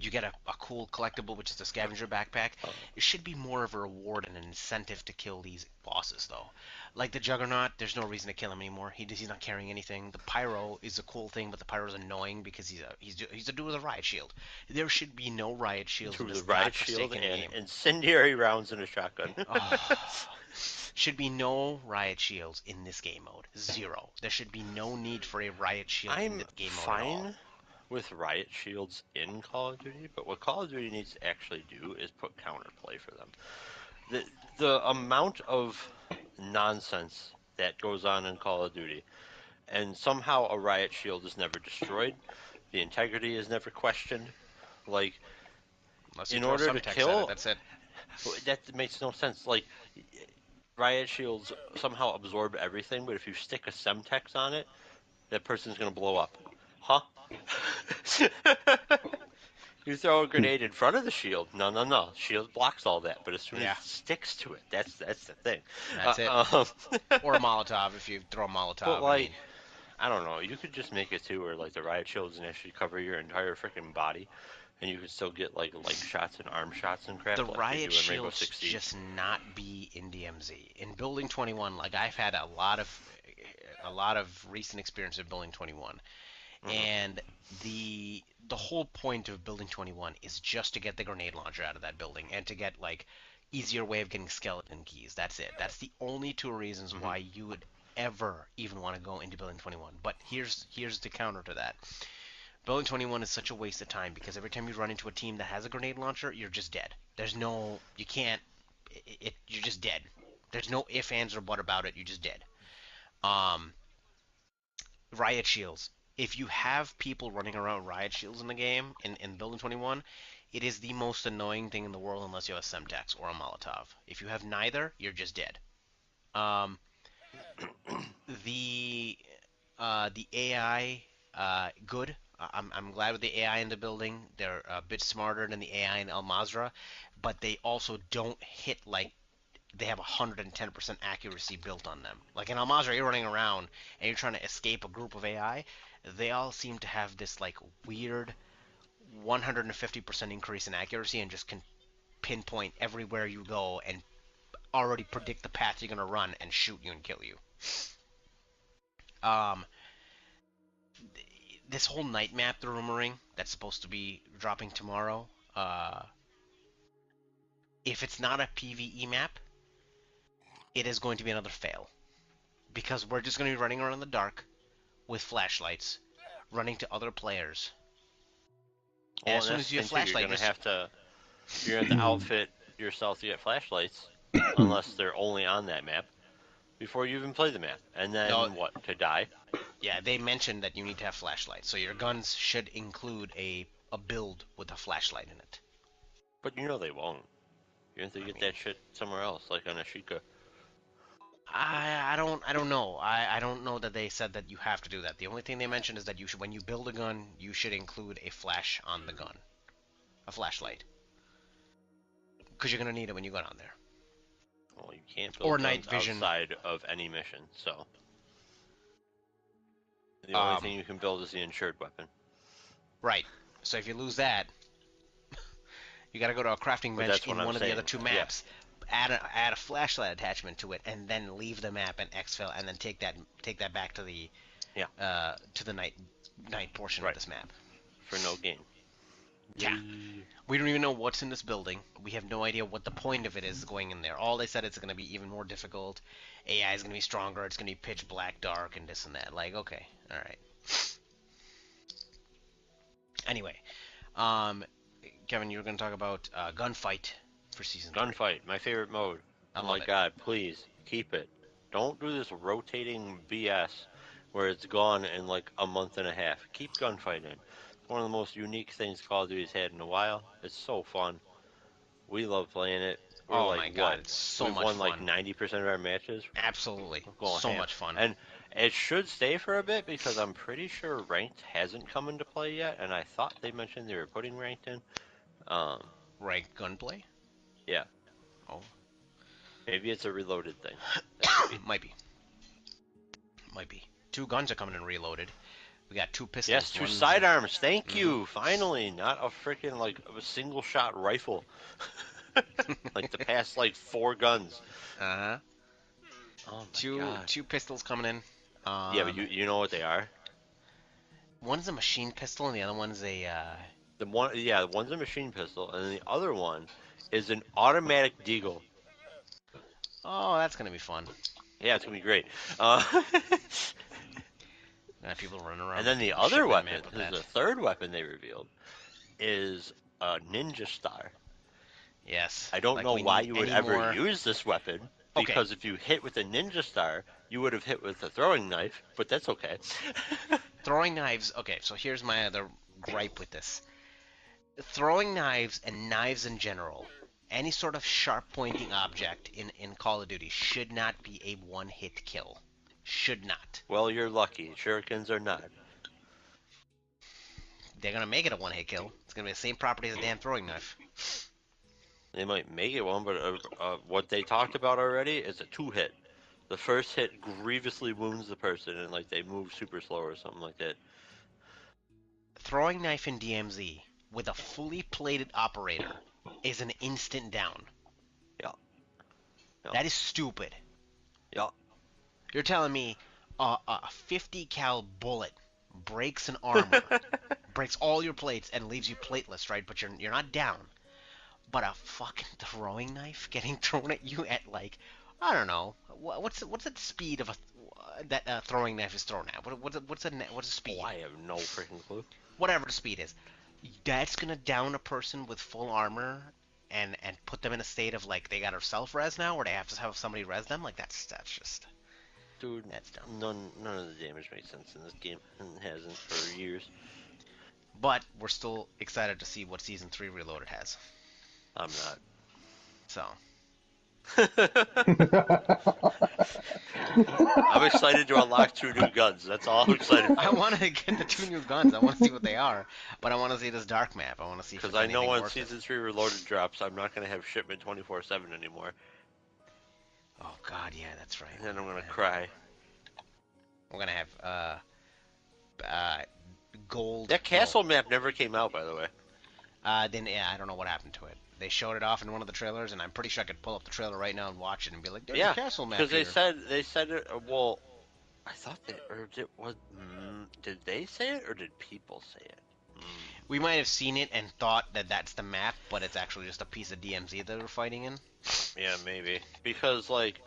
You get a cool collectible, which is the scavenger backpack. Oh, It should be more of a reward and an incentive to kill these bosses, though. Like the Juggernaut, there's no reason to kill him anymore. He's not carrying anything. The Pyro is a cool thing, but the Pyro's annoying because he's a dude with a riot shield. There should be no riot shields in through the this riot shield godforsaken and game. incendiary rounds in a shotgun. Oh, should be no riot shields in this game mode. Zero. There should be no need for a riot shield in I'm the game mode at all. fine with riot shields in Call of Duty, but what Call of Duty needs to actually do is put counterplay for them. The the amount of nonsense that goes on in Call of Duty, and somehow a riot shield is never destroyed, the integrity is never questioned. Like Unless you in throw order to subtext at it, kill that's it. That makes no sense. Like, riot shields somehow absorb everything, but if you stick a Semtex on it, that person's gonna blow up. Huh? You throw a grenade in front of the shield. No, no, no. Shield blocks all that, but as soon as Yeah, it sticks to it, that's the thing. that's it. Uh, Or a Molotov if you throw a but Molotov. I like, mean, I don't know. You could just make it too, where like the riot shield doesn't actually cover your entire freaking body, and you could still get like leg shots and arm shots and crap the like they riot do in Rainbow shields Six Siege. just not be in DMZ. In Building 21, like I've had a lot of recent experience of Building 21, Hmm. and the whole point of Building 21 is just to get the grenade launcher out of that building and to get like easier way of getting skeleton keys. That's it. That's the only two reasons Hmm. why you would ever even want to go into Building 21. But here's the counter to that. Building 21 is such a waste of time because every time you run into a team that has a grenade launcher, you're just dead. There's no, you can't, you're just dead. There's no if, ands, or but about it. You're just dead. Um, riot shields. If you have people running around riot shields in the game in Building 21, it is the most annoying thing in the world unless you have a Semtex or a Molotov. If you have neither, you're just dead. Um, the the AI, good. I'm glad with the AI in the building. They're a bit smarter than the AI in El Mazra, but they also don't hit like they have 110% accuracy built on them. Like in El Mazra, you're running around and you're trying to escape a group of AI. They all seem to have this like weird 150% increase in accuracy and just can pinpoint everywhere you go and already predict the path you're gonna run and shoot you and kill you. Um, this whole night map they're rumoring that's supposed to be dropping tomorrow. If it's not a PVE map, it is going to be another fail because we're just going to be running around in the dark with flashlights, running to other players. And Well, as and soon that's as the you have thing too. You're flashlight, gonna just have to. You're gonna have to outfit yourself to get flashlights, unless they're only on that map, before you even play the map. And no, then what? To die? yeah, they mentioned that you need to have flashlights, so your guns should include a build with a flashlight in it. But you know they won't. You're gonna have to I get mean, that shit somewhere else, like on Ashika. I don't know. I don't know that they said that you have to do that. The only thing they mentioned is that you should when you build a gun, you should include a flash on the gun, a flashlight, because you're gonna need it when you go down there. Well, you can't Or build night guns vision. outside of any mission, so the only Um, thing you can build is the insured weapon. right. So if you lose that, you gotta go to a crafting But bench that's what in I'm one of the other saying. two Yeah. maps. Add a flashlight attachment to it, and then leave the map and exfil, and then take that back Yeah. to the night portion of Right. this map. For no gain. Yeah. We don't even know what's in this building. We have no idea what the point of it is going in there. All they said it's going to be even more difficult. AI is going to be stronger. It's going to be pitch black, dark, and this and that. Like, okay, all right. Anyway, um, Kevin, you were going to talk about gunfight for season 3. Gunfight, my favorite mode. I Oh love my it. god, please keep it. Don't do this rotating BS where it's gone in like a month and a half. Keep gunfighting. It's one of the most unique things Call of Duty's had in a while. It's so fun. We love playing it. We're Oh like, my god, what? it's so We've much won like fun. 90% of our matches. Absolutely, We're going so ham. much fun. And it should stay for a bit because I'm pretty sure ranked hasn't come into play yet. And I thought they mentioned they were putting ranked in. Um, Ranked gunplay? yeah. Oh, Maybe it's a reloaded thing. That could be. might be, might be. 2 guns are coming in reloaded. We got 2 pistols. Yes, 2 One's sidearms. Thank Mhm. you. Finally, not a freaking like a single shot rifle. Like the past like 4 guns. Uh-huh. Oh my Two god. two pistols coming in. Yeah, but you know what they are? One's a machine pistol and the other one's a One's a machine pistol and the other one is an automatic deagle. oh, that's gonna be fun. Yeah, it's gonna be great. Uh, People running around. and then the shit other that weapon, map with this is that. the third weapon they revealed, is a ninja star. Yes. I don't Like know we why need you would any ever more. use this weapon, Okay. because if you hit with a ninja star, you would have hit with a throwing knife, but that's okay. Throwing knives. Okay, so here's my other gripe with this. Throwing knives and knives in general any sort of sharp pointing object in Call of Duty should not be a one-hit kill. Should not. Well, you're lucky. Shurikens are not. They're gonna make it a one-hit kill. It's gonna be the same property as a damn throwing knife. They might make it one, but what they talked about already is a 2-hit. The first hit grievously wounds the person, and like they move super slow or something like that. Throwing knife in DMZ with a fully plated operator is an instant down. Yeah. Yeah. That is stupid. Yeah. You're telling me a 50 cal bullet breaks an armor, breaks all your plates, and leaves you plateless, right? But you're not down. But a fucking throwing knife getting thrown at you at like, I don't know, what's the speed of that throwing knife is thrown at? What's the speed? Oh, I have no freaking clue. Whatever the speed is, that's gonna down a person with full armor and put them in a state of like they got to self-res now, or they have to have somebody res them. Like that's just. Dude, that's dumb. None of the damage makes sense in this game, and hasn't for years. But we're still excited to see what Season 3 Reloaded has. I'm not. So. I'm excited to unlock 2 new guns. That's all I'm excited for. I want to get the 2 new guns. I want to see what they are, but I want to see this dark map. I want to see if because it's I know when worth Season it. 3 Reloaded drops, I'm not gonna have shipment 24/7 anymore. Oh God, yeah, that's right. And then I'm gonna cry. We're gonna have gold. That castle map never came out, by the way. Then yeah, I don't know what happened to it. They showed it off in one of the trailers, and I'm pretty sure I could pull up the trailer right now and watch it and be like, "There's a castle map." Because they said it. Well, I thought did they say it or did people say it? We might have seen it and thought that that's the map, but it's actually just a piece of DMZ that we're fighting in. Yeah, maybe. Because, like,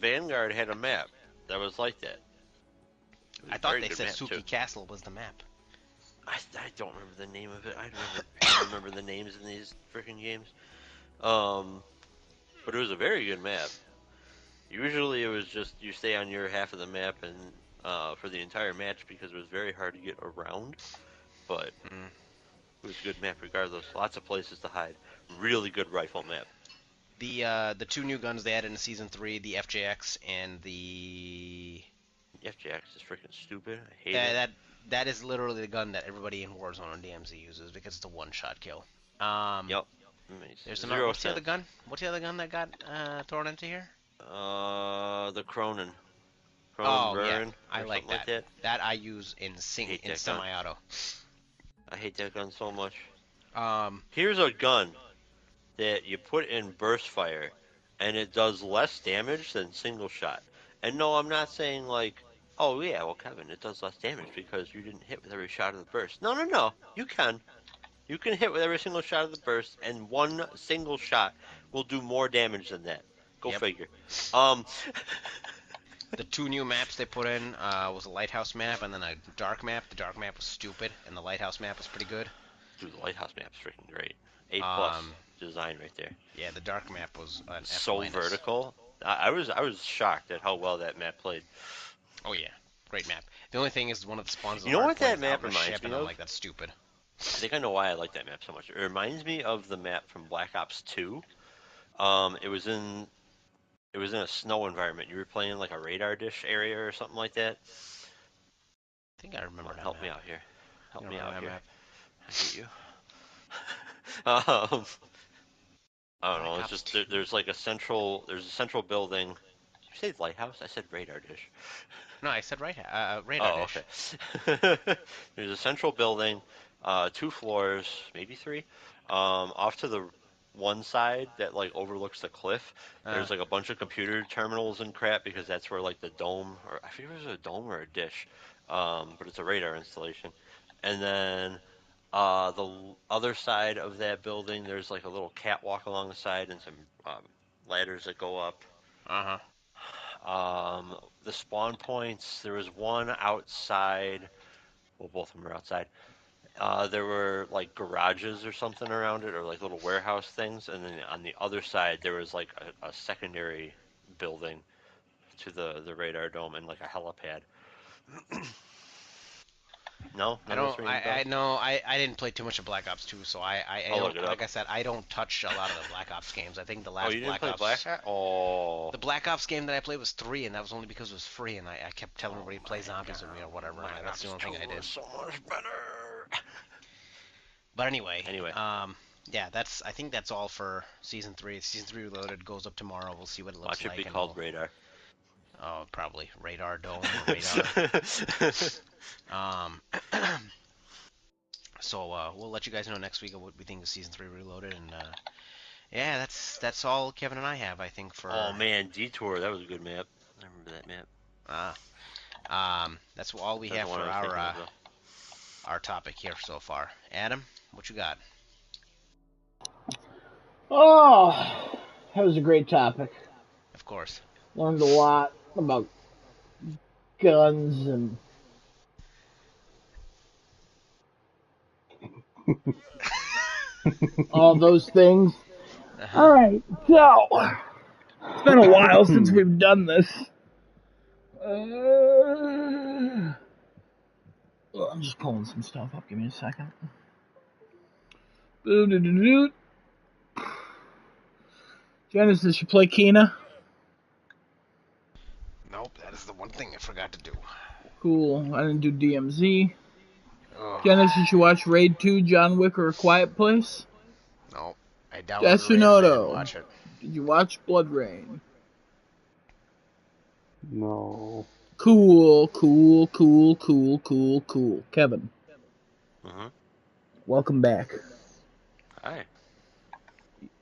Vanguard had a map that was like that. I thought they said Suki Castle was the map. I don't remember the name of it. I don't remember the names in these freaking games. But it was a very good map. Usually it was just you stay on your half of the map and for the entire match because it was very hard to get around. But it was a good map regardless. Lots of places to hide. Really good rifle map. The 2 new guns they added in Season 3, the FJX and the FJX is freaking stupid. I hate it. That is literally the gun that everybody in Warzone on DMZ uses because it's a one-shot kill. Yep. There's another. What's the other gun? What's the other gun that got thrown into here? The Cronin. Burn, yeah. I like that. That I use in semi-auto. I hate that gun so much. Here's a gun that you put in burst fire, and it does less damage than single shot. And no, I'm not saying like, oh yeah, well Kevin, it does less damage because you didn't hit with every shot of the burst. No, you can. You can hit with every single shot of the burst, and one single shot will do more damage than that. Go figure. The 2 new maps they put in was a lighthouse map and then a dark map. The dark map was stupid, and the lighthouse map was pretty good. Dude, the lighthouse map's freaking great. A+ design right there. Yeah, the dark map was an F-. So vertical. I was shocked at how well that map played. Oh yeah, great map. The only thing is one of the spawns. You know what that map reminds me of? I'm like, that's stupid. I think I know why I like that map so much. It reminds me of the map from Black Ops 2. It was in a snow environment. You were playing like a radar dish area or something like that. I think I remember that. Help me out here. Help me out here. Map. I hate you. I don't know. It's just there's like a central building. Did you say lighthouse? I said radar dish. No, I said radar dish. Okay. There's a central building, 2 floors, maybe 3. Off to the one side that like overlooks the cliff, there's like a bunch of computer terminals and crap because that's where like the dome, or I forget if it was a dome or a dish, but it's a radar installation. And then the other side of that building, there's like a little catwalk along the side and some ladders that go up. The spawn points, there was one outside. Well, both of them are outside. There were like garages or something around it, or like little warehouse things, and then on the other side there was like a secondary building to the radar dome and like a helipad. No, I never don't. ringing a bell. I know. I didn't play too much of Black Ops 2, so I I'll don't. look it Like up. I said, I don't touch a lot of the Black Ops games. I think the Oh, last you didn't Black play Black Ops, Ops? Oh, the Black Ops game that I played was 3, and that was only because it was free, and I kept telling everybody to play my zombies with me or God, whatever. And Black that's the Ops only 2 thing I did. is so much better. But anyway, Anyway, yeah, that's. I think that's all for season 3. Season 3 Reloaded goes up tomorrow. We'll see what it looks watch it be like, and called we'll. Radar. Oh, probably Radar Dome or Radar. Um, so we'll let you guys know next week of what we think of season 3 Reloaded, and yeah, that's all Kevin and I have. I think Oh for man, Detour, that was a good map. I remember that map. uh, that's all we That's have the one for I was thinking of, though. our topic here so far. Adam, what you got? Oh, that was a great topic. Of course. Learned a lot about guns and all those things. Uh-huh. All right, so it's been a while since we've done this. Well, I'm just pulling some stuff up. Give me a second. Genesis, you play Kena? Nope, that is the one thing I forgot to do. Cool. I didn't do DMZ. Ugh. Genesis, you watch Raid 2, John Wick, or A Quiet Place? Nope. I downloaded Raid, but I didn't watch it. Did you watch Blood Rain? No. Cool. Kevin, Mm-hmm. welcome back. Hi.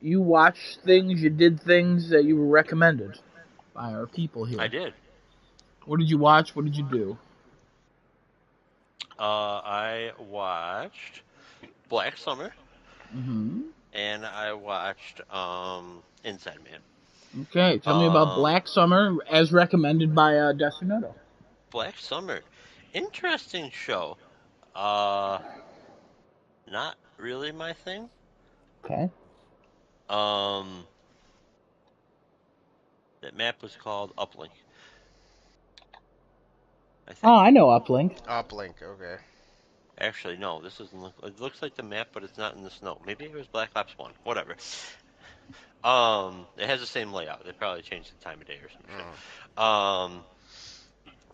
You watched things, you did things that you were recommended by our people here. I did. What did you watch? What did you do? I watched Black Summer, Mm-hmm. and I watched Inside Man. Okay, tell me about Black Summer as recommended by Destinato. Black Summer, interesting show. Not really my thing. Okay. That map was called Uplink. I think. Oh, I know Uplink. Uplink, okay. Actually, no. This doesn't look. It looks like the map, but it's not in the snow. Maybe it was Black Ops 1. Whatever. It has the same layout. They probably changed the time of day or some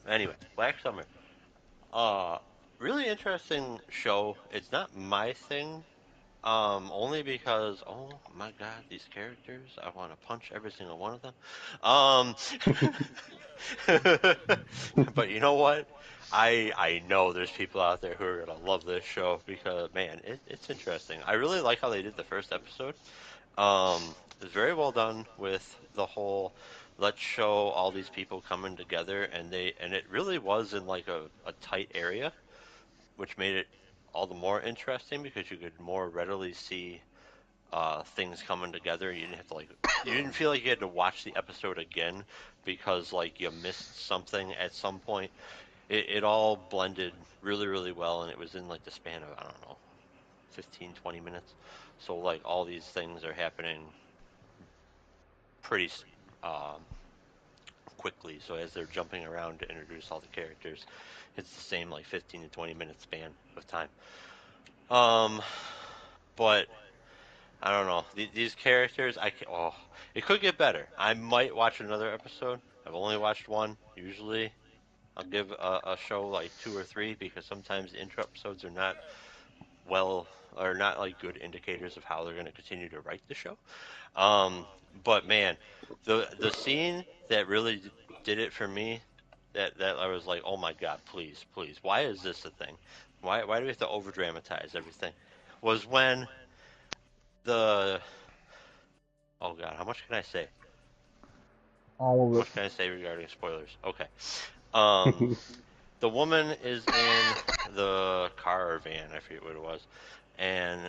shit. Anyway, Black Summer. Really interesting show. It's not my thing. Only because, oh my God, these characters, I want to punch every single one of them. But you know what? I know there's people out there who are gonna love this show because man, it's interesting. I really like how they did the first episode. It's very well done with the whole let's show all these people coming together and it really was in like a tight area, which made it all the more interesting because you could more readily see things coming together. You didn't have to you didn't feel like you had to watch the episode again because like you missed something at some point. It all blended really, really well, and it was in like the span of, I don't know, 15, 20 minutes. So like all these things are happening pretty um, quickly. So as they're jumping around to introduce all the characters, it's the same like 15 to 20 minute span of time. But I don't know. These characters, it could get better. I might watch another episode. I've only watched one. Usually, I'll give a show like 2 or 3 because sometimes the intro episodes are not like good indicators of how they're going to continue to write the show. But man, the scene that really did it for me, that I was like, oh my God, please, please, why is this a thing? Why do we have to over dramatize everything? Was when the oh God, how much can I say? All How of it. much can I say regarding spoilers? Okay. The woman is in the car or van, I forget what it was, and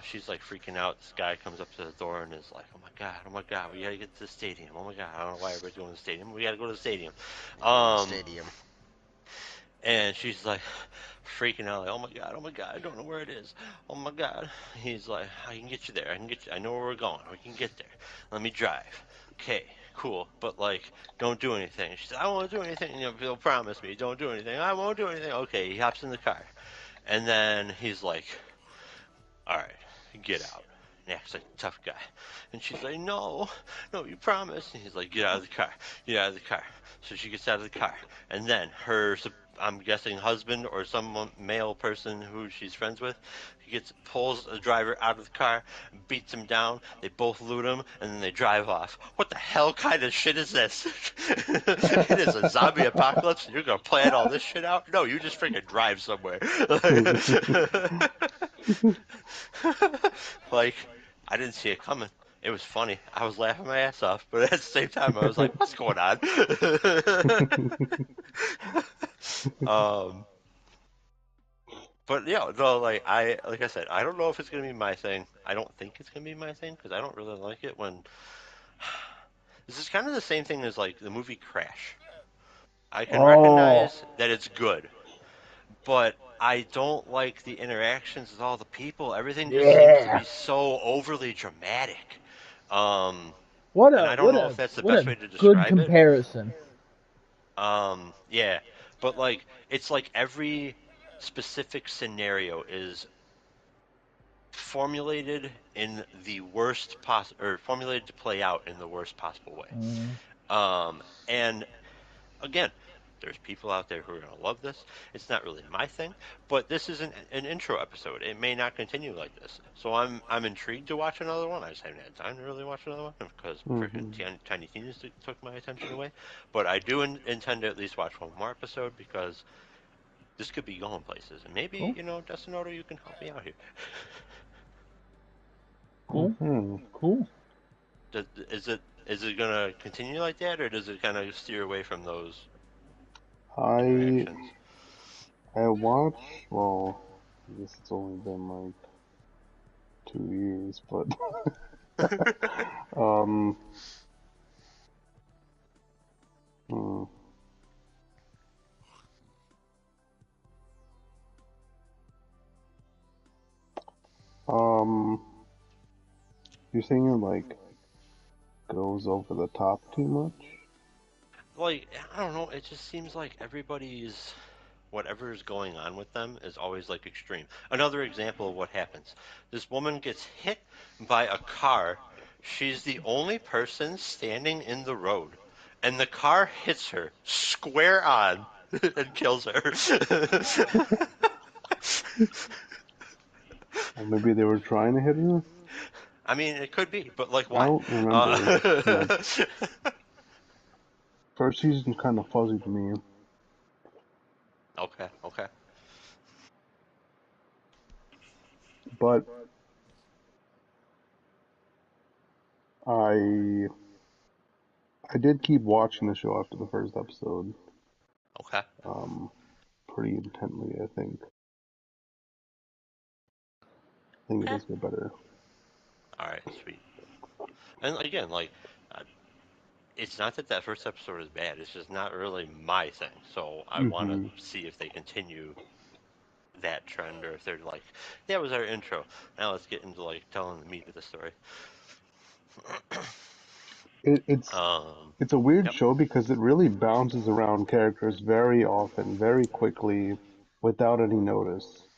she's like freaking out. This guy comes up to the door and is like, oh my God, we gotta get to the stadium. Oh my God, I don't know why everybody's going to the stadium. We gotta go to the stadium. Stadium. And she's like freaking out, like, oh my God, I don't know where it is. Oh my God. He's like, I can get you there. I know where we're going. We can get there. Let me drive. Okay. cool, but like, don't do anything. She said, I won't do anything. You know, he'll promise me, don't do anything. I won't do anything. Okay, he hops in the car, and then he's like, all right, get out. And acts like a tough guy. And she's like, no, no, you promised. And he's like, get out of the car, get out of the car. So she gets out of the car. And then her, I'm guessing, husband or some male person who she's friends with, pulls the driver out of the car, beats him down. They both loot him, and then they drive off. What the hell kind of shit is this? It is a zombie apocalypse, and you're gonna plan all this shit out? No, you just freaking drive somewhere. Like, I didn't see it coming. It was funny. I was laughing my ass off, but at the same time, I was like, "What's going on?" um, but yeah, no, like I said, I don't know if it's gonna be my thing. I don't think it's gonna be my thing because I don't really like it when. This is kind of the same thing as like the movie Crash. I can Oh, recognize that it's good, but I don't like the interactions with all the people. Everything just seems to yeah. be so overly dramatic. Um, What and a I don't what know a if that's the what best a way to good describe it. comparison. Yeah, but like it's like every specific scenario is formulated in the worst or formulated to play out in the worst possible way. Mm. And again, there's people out there who are going to love this. It's not really my thing, but this is an intro episode. It may not continue like this, so I'm intrigued to watch another one. I just haven't had time to really watch another one because freaking Hmm. Tiny Tina's took my attention away. But I do intend to at least watch one more episode because this could be going places, and maybe Cool, Dustin Odo, you can help me out here. cool, Hmm. cool. Is it gonna continue like that, or does it kind of steer away from those I interactions? I watch. Well, I guess it's only been like 2 years, but um, hmm, um, you're saying it like goes over the top too much? Like, I don't know, it just seems like everybody's whatever is going on with them is always like extreme. Another example of what happens. This woman gets hit by a car. She's the only person standing in the road. And the car hits her square on and kills her. Or maybe they were trying to hit her? I mean, it could be, but like, I why? don't remember Uh, much. First season's kind of fuzzy to me, okay, okay. but I I did keep watching the show after the first episode, Okay. um, pretty intently. I think it Eh, does get better. all right, sweet. And again, like, uh, it's not that that first episode is bad. It's just not really my thing. So I want to Hmm. see if they continue that trend or if they're like, that was our intro. Now let's get into like telling the meat of the story. It, it's Um, it's a weird yep. show because it really bounces around characters very often, very quickly, without any notice.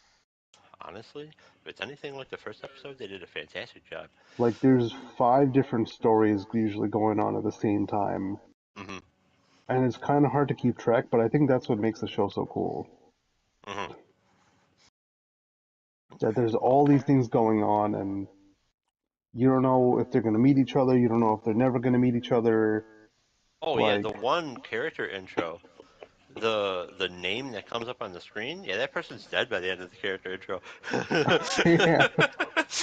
Honestly, if it's anything like the first episode, they did a fantastic job. Like there's 5 different stories usually going on at the same time, Hmm. and it's kind of hard to keep track. But I think that's what makes the show so cool. Hmm. That Okay. there's all Okay. these things going on, and you don't know if they're gonna meet each other. You don't know if they're never gonna meet each other. Oh yeah, the Like, one character intro, the name that comes up on the screen, yeah, that person's dead by the end of the character intro. yeah,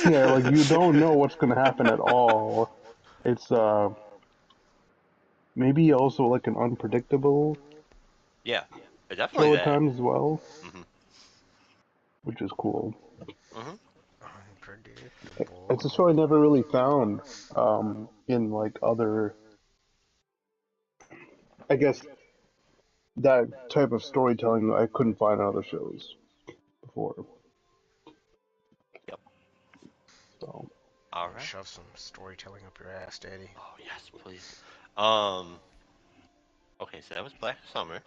yeah, like you don't know what's gonna happen at all. It's maybe also like an unpredictable Yeah, definitely show at that. times as well, Hmm. which is cool. Hmm. It's a Unpredictable. show I never really found in like other, I guess that type of storytelling I couldn't find in other shows before. Yep. So All right. Shove some storytelling up your ass, Daddy. Oh yes, please. Um, okay, so that was Black Summer.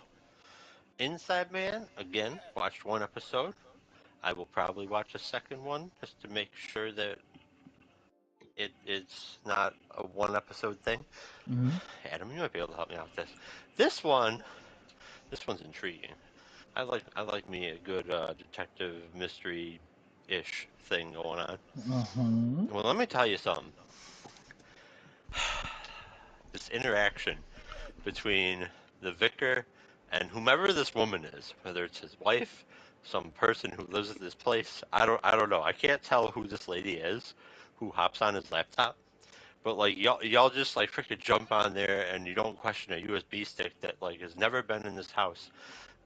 Inside Man, again, watched one episode. I will probably watch a second one just to make sure that it's not a one episode thing. Mm-hmm. Adam, you might be able to help me out with this. This one's intriguing. I like me a good detective mystery ish thing going on. Mm-hmm. Well, let me tell you something. This interaction between the vicar and whomever this woman is, whether it's his wife, some person who lives at this place, I don't know. I can't tell who this lady is who hops on his laptop. But like y'all just like freaking jump on there and you don't question a USB stick that like has never been in this house.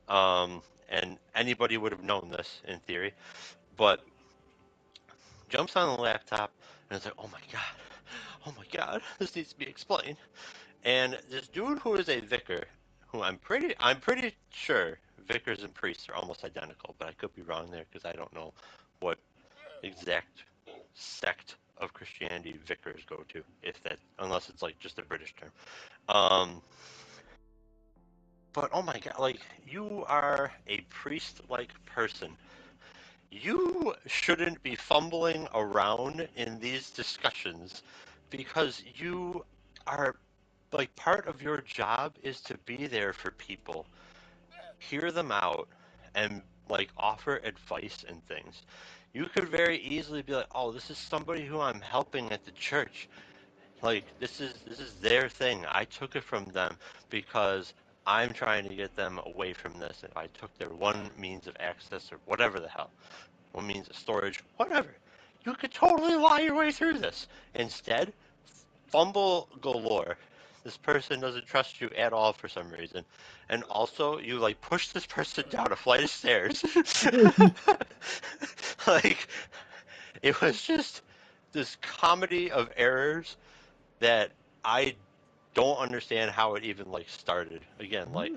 And anybody would have known this in theory, but jumps on the laptop and it's like, oh my god, this needs to be explained. And this dude who is a vicar, who I'm pretty sure vicars and priests are almost identical, but I could be wrong there because I don't know what exact sect of Christianity vicars go to, if that unless it's like just a British term. Um, but oh my god, like you are a priest-like person. You shouldn't be fumbling around in these discussions because you are like part of your job is to be there for people, hear them out, and like offer advice and things. You could very easily be like, "Oh, this is somebody who I'm helping at the church. Like this is their thing. I took it from them because I'm trying to get them away from this. If I took their one means of access or whatever the hell, one means of storage, whatever. You could totally lie your way through this. Instead, fumble galore. This person doesn't trust you at all for some reason. And also, you like push this person down a flight of stairs. Like, it was just this comedy of errors that I don't understand how it even like started. Again, like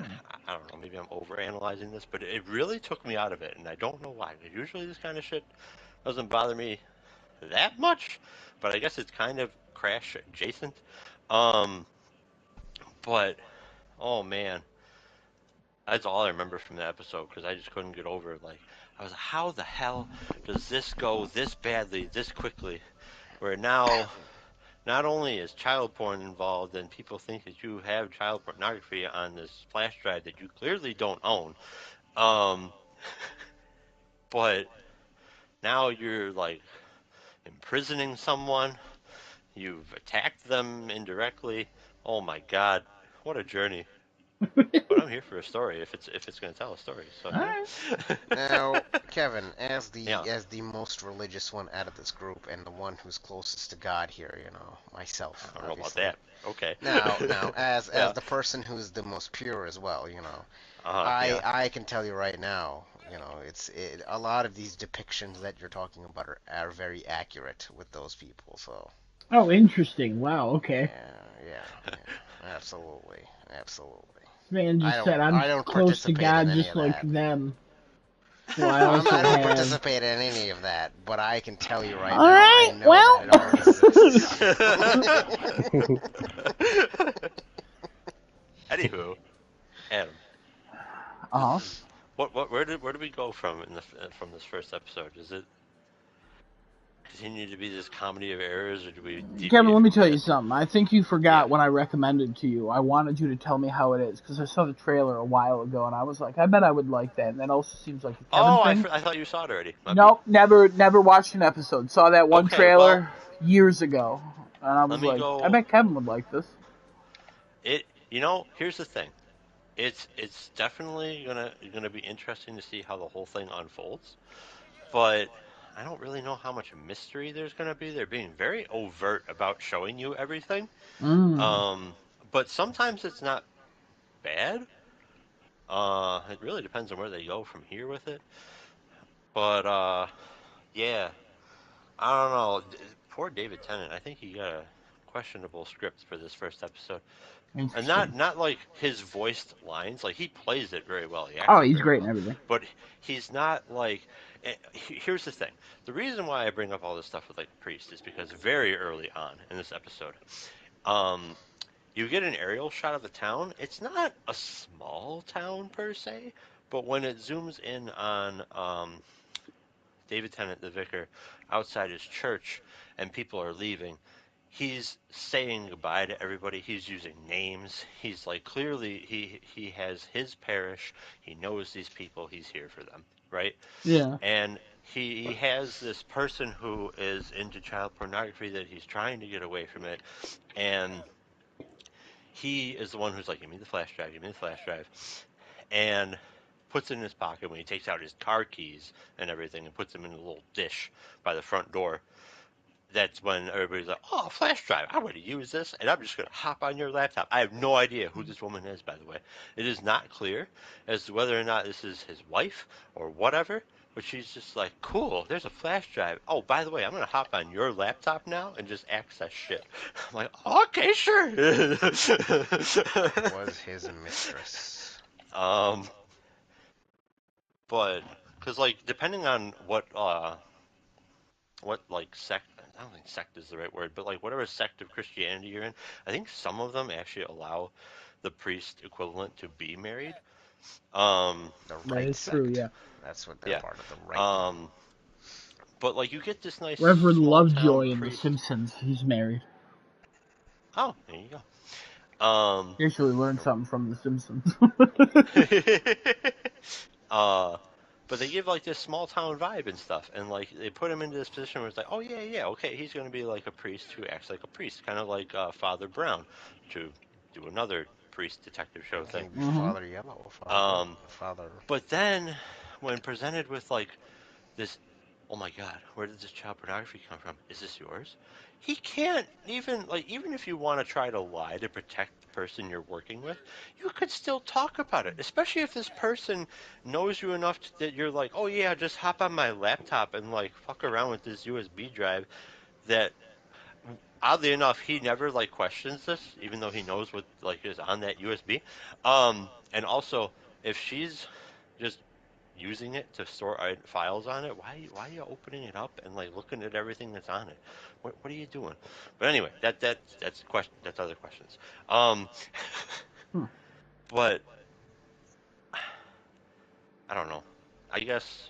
I don't know, maybe I'm overanalyzing this, but it really took me out of it, and I don't know why. Usually this kind of shit doesn't bother me that much, but I guess it's kind of crash adjacent. Um, but oh man, that's all I remember from the episode because I just couldn't get over it. Like I was, like, how the hell does this go this badly, this quickly? Where now not only is child porn involved and people think that you have child pornography on this flash drive that you clearly don't own, um, but now you're like imprisoning someone, you've attacked them indirectly. Oh my god, what a journey. But I'm here for a story if it's going to tell a story. So, All right. Now, Kevin, yeah, as the most religious one out of this group and the one who's closest to God here, myself, I don't know about obviously. that. Okay. Now, as Yeah. the person who's the most pure as well, Yeah. I can tell you right now, a lot of these depictions that you're talking about are very accurate with those people. So, Oh, interesting. Wow. Okay. yeah, absolutely, absolutely. This man just said I'm I don't close to participate in God, any just of like that. them. So I also I don't have. participate in any of that, but I can tell you right All now, I right. know that Well. it all exists. Anywho, Adam, Uh huh. where did we go from from this first episode? Does it continue to be this comedy of errors, or do we Kevin, deviate let me from tell you that? something. I think you Yeah. forgot when I recommended to you. I wanted you to tell me how it is because I saw the trailer a while ago and I was like, I bet I would like that. And that also seems like a Kevin Oh, I, thing. I thought you saw it already. My beat. Nope, never watched an episode. Saw that one Okay, well, trailer years ago, and I let was me like, I go. bet Kevin would like this. Here's the thing. It's definitely gonna be interesting to see how the whole thing unfolds. But I don't really know how much mystery there's gonna be. They're being very overt about showing you everything. Mm. Um, but sometimes it's not bad. It really depends on where they go from here with it. But yeah, I don't know. Poor David Tennant. I think he got a questionable script for this first episode. And Interesting. not like his voiced lines. Like he plays it very well. He acts Oh, it he's very great and well. everything. But he's not like. Here's the thing. The reason why I bring up all this stuff with like Priest is because very early on in this episode, um, you get an aerial shot of the town. It's not a small town per se, but when it zooms in on David Tennant, the vicar, outside his church, and people are leaving, he's saying goodbye to everybody. He's using names. He's like clearly he has his parish. He knows these people. He's here for them, right? Yeah. And he has this person who is into child pornography that he's trying to get away from it, and he is the one who's like, give me the flash drive, give me the flash drive, and puts it in his pocket when he takes out his car keys and everything and puts them in a little dish by the front door. That's when everybody's like, oh, flash drive, I would use this, and I'm just going to hop on your laptop. I have no idea who this woman is, by the way. It is not clear as to whether or not this is his wife or whatever, but she's just like, cool, there's a flash drive. Oh, by the way, I'm going to hop on your laptop now and just access shit. I'm like, okay, sure. Was his mistress. But, because, like, depending on what like sect, I don't think sect is the right word, but like whatever sect of Christianity you're in, I think some of them actually allow the priest equivalent to be married. The That right is sect. true, yeah. That's what they're Yeah. part of, the right. But like you get this nice Reverend small Lovejoy town in The priest. Simpsons. He's married. Oh, there you go. You actually learned something from The Simpsons. But they give like this small town vibe and stuff, and like they put him into this position where it's like, oh yeah, okay, he's going to be like a priest who acts like a priest, kind of like Father Brown, to do another priest detective show thing. Father Yellow, Father. But then when presented with like this, oh my God, where did this child pornography come from? Is this yours? He can't even, like, even if you want to try to lie to protect the person you're working with, you could still talk about it, especially if this person knows you enough that you're like, oh yeah, just hop on my laptop and like fuck around with this USB drive. That oddly enough, he never like questions this, even though he knows what like is on that USB. And also, if she's just using it to store files on it, why are you opening it up and like looking at everything that's on it? What are you doing? But anyway, that's question. That's other questions. But I don't know. I guess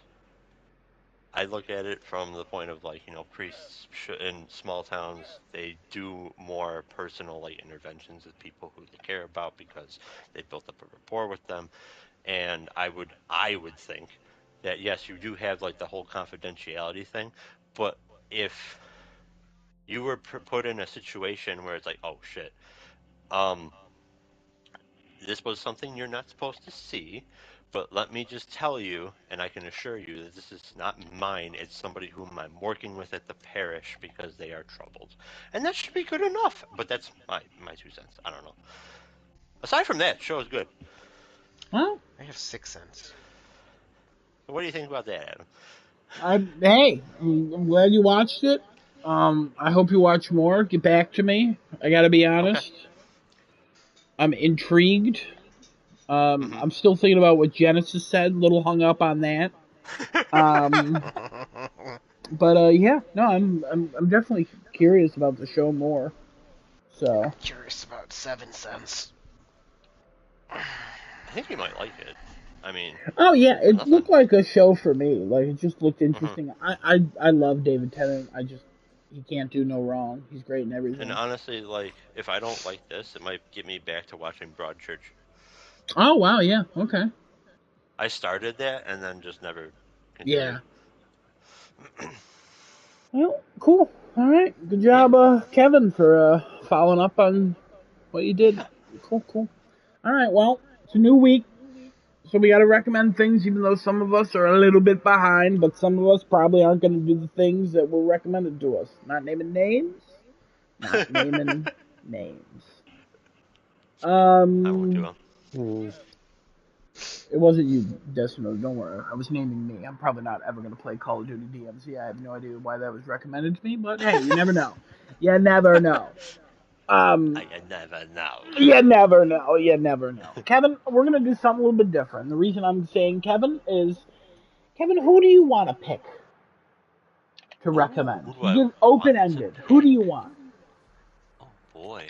I look at it from the point of like, priests in small towns, they do more personal like interventions with people who they care about because they built up a rapport with them. And I would think that yes, you do have like the whole confidentiality thing, but if you were put in a situation where it's like, oh shit, this was something you're not supposed to see, but let me just tell you, and I can assure you that this is not mine, it's somebody whom I'm working with at the parish because they are troubled. And that should be good enough, but that's my 2 cents. I don't know. Aside from that, show is good. Huh? I have 6 cents. What do you think about that, Adam? Hey, I'm glad you watched it. I hope you watch more. Get back to me. I gotta be honest. Okay. I'm intrigued. I'm still thinking about what Genesis said. Little hung up on that. But yeah, no, I'm definitely curious about the show more. So I'm curious about 7 cents. I think you might like it. I mean, oh yeah, it nothing. looked like a show for me. Like it just looked interesting. I love David Tennant. He can't do no wrong. He's great in everything. And honestly, like, if I don't like this, it might get me back to watching Broadchurch. Oh wow, yeah, okay. I started that and then just never continued. Yeah. Well, cool. All right, good job, Kevin, for following up on what you did. Cool. All right, well, it's a new week, so we got to recommend things, even though some of us are a little bit behind, but some of us probably aren't going to do the things that were recommended to us. Not naming names. I won't do them. It wasn't you, Decimo, don't worry. I was naming me. I'm probably not ever going to play Call of Duty DMZ. I have no idea why that was recommended to me, but hey, you never know. You never know. I never know. You never know. Kevin, we're going to do something a little bit different. The reason I'm saying Kevin is, Kevin, who do you want to pick to recommend? Open-ended. Who do you want? Oh, boy.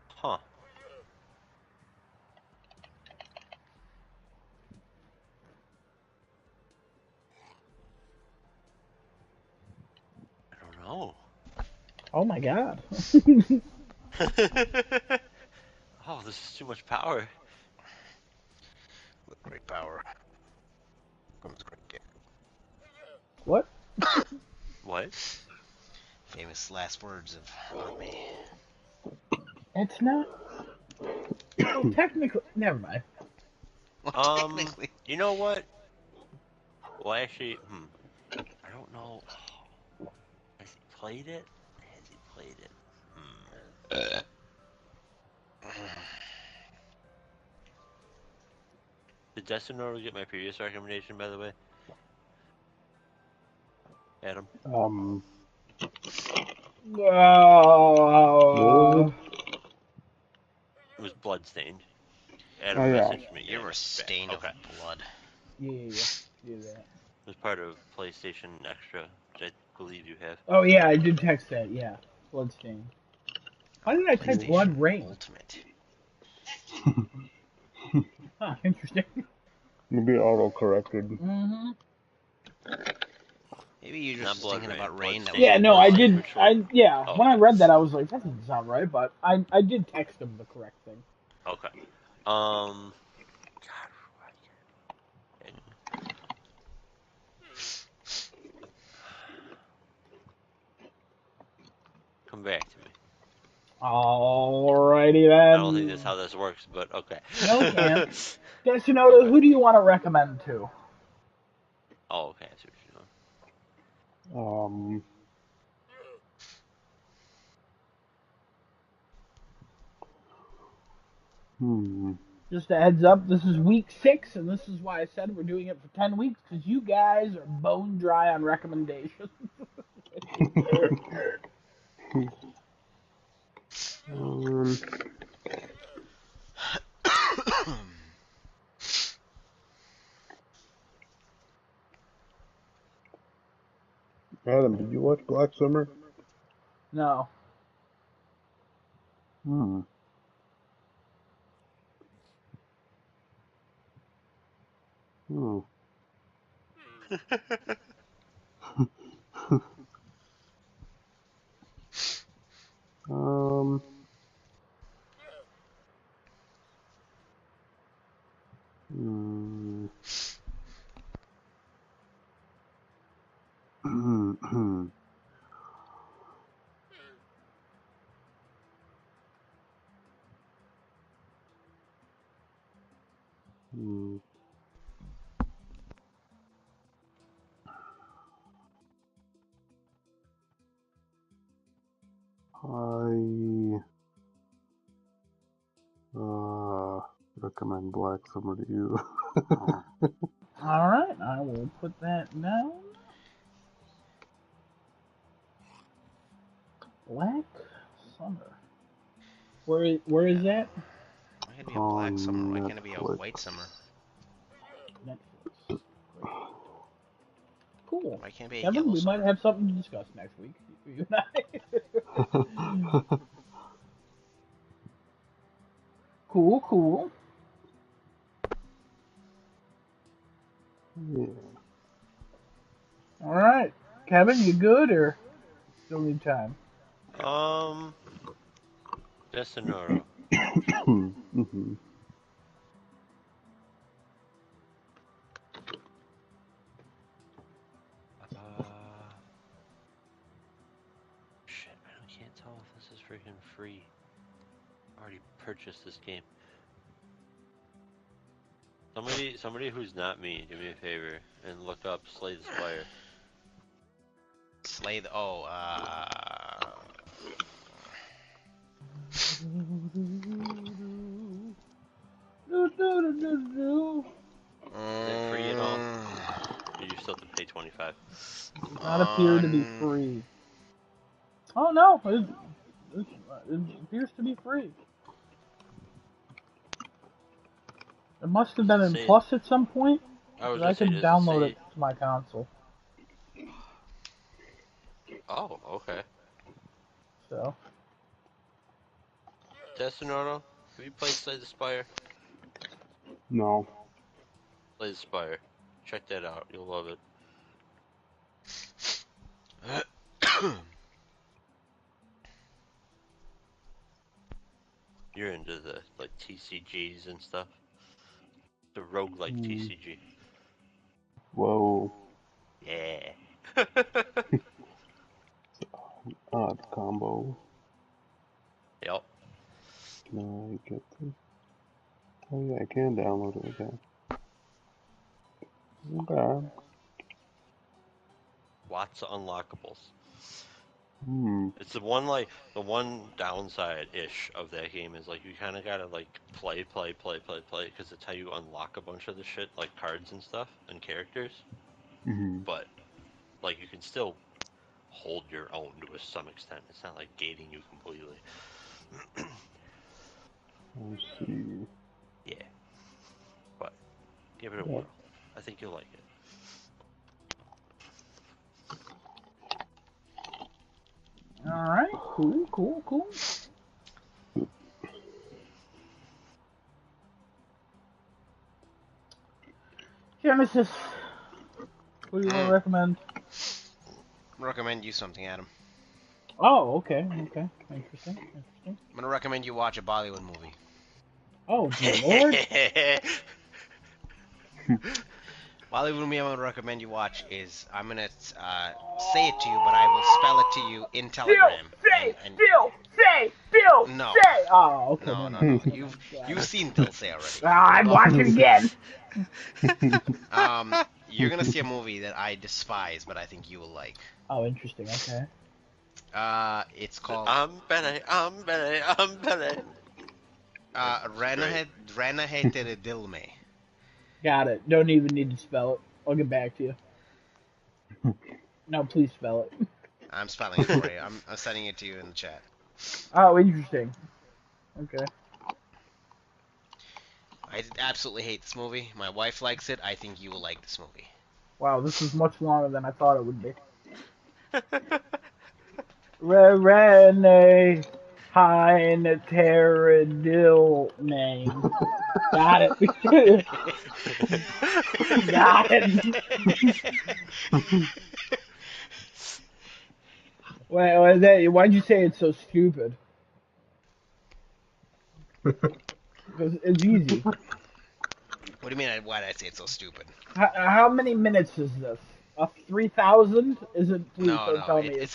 Huh. I don't know. Oh my god. Oh, this is too much power. With great power comes great gift. What? What? Famous last words of me. It's not. Well, technically, never mind. Well, technically. You know what? Well, actually, I don't know. Has he played it? Has he played it? Did Destinoro get my previous recommendation, by the way? Adam? What Oh, was It was Bloodstained. Adam Oh, yeah. messaged me. You Yeah, were back. stained Okay. of blood. yeah. Do that. It was part of PlayStation Extra, which I believe you have. Oh yeah, I did text that. Yeah, Bloodstain. Why did I type PlayStation Blood Rain? Ultimate. Huh, interesting. Maybe auto corrected. Mm-hmm. Maybe you're Not just Blood thinking Rain, about rain that Bloodstained. Yeah, was no, I Bloodstained did. for short. Oh, When I okay. read that, I was like, that doesn't sound right, but I did text him the correct thing. Okay. God, come back to me. Alrighty I don't think then. that's how this works, but okay. No, it can't. Destinoda, Okay. who do you want to recommend to? Oh, okay. I see what you're doing. Just a heads up, this is week 6, and this is why I said we're doing it for 10 weeks, because you guys are bone dry on recommendations. Adam, did you watch Black Summer? No. Hmm. Hmm. Um. Hmm. Hmm. I recommend Black Summer to you. Alright, I will put that down. Black Summer. Where is that? Why can't it be a black summer? On Why can't it be a Netflix. white summer? Netflix. Great. Cool. Why can't it be a Kevin, yellow we summer? might have something to discuss next week. You and I. Cool. Yeah. Alright. Kevin, you good or still need time? Destinoro. Mm-hmm. Shit, I can't tell if this is freaking free. I already purchased this game. Somebody who's not me, do me a favor and look up Slay the Spire. Slay the Is that free at all? Or you still have to pay $25? Does not appear to be free. Oh no, it appears to be free. It must have been in Say- Plus at some point. I was I gonna say, could does download say it to my console. Oh, okay. So, Destinoto, have you played Slay the Spire? No. Slay the Spire. Check that out. You'll love it. You're into the like TCGs and stuff. The roguelike TCG. Whoa. Yeah. Odd combo. Yep. Can I get this? Oh yeah, I can download it again. Okay. Lots of unlockables. It's the one downside-ish of that game is like you kind of gotta like play, because it's how you unlock a bunch of the shit, like cards and stuff and characters. But like you can still hold your own to some extent. It's not like gating you completely. Let's see. Yeah. But give it a whirl. I think you'll like it. alright, cool. Genesis, what do you want to recommend? Recommend you something, Adam. Oh, okay. Interesting. I'm gonna recommend you watch a Bollywood movie. Oh, dear Lord. Bollywood movie I'm gonna recommend you watch is, I'm gonna say it to you, but I will spell it to you in Telegram. Bill, No. say. Oh, okay. No. You've seen Dil Se already. I'm watching again. You're gonna see a movie that I despise, but I think you will like. Oh, interesting. Okay. It's called I'm Rana Hai Tere Dil Mein. Got it. Don't even need to spell it. I'll get back to you. No, please spell it. I'm spelling it for you. I'm sending it to you in the chat. Oh, interesting. Okay. I absolutely hate this movie. My wife likes it. I think you will like this movie. Wow, this is much longer than I thought it would be. Rene Heinteridil name. Got it. Got it. Why'd you say it's so stupid? Because it's easy. What do you mean? Why did I say it's so stupid? How many minutes is this? 3,000? Is it? Please No, don't tell me it's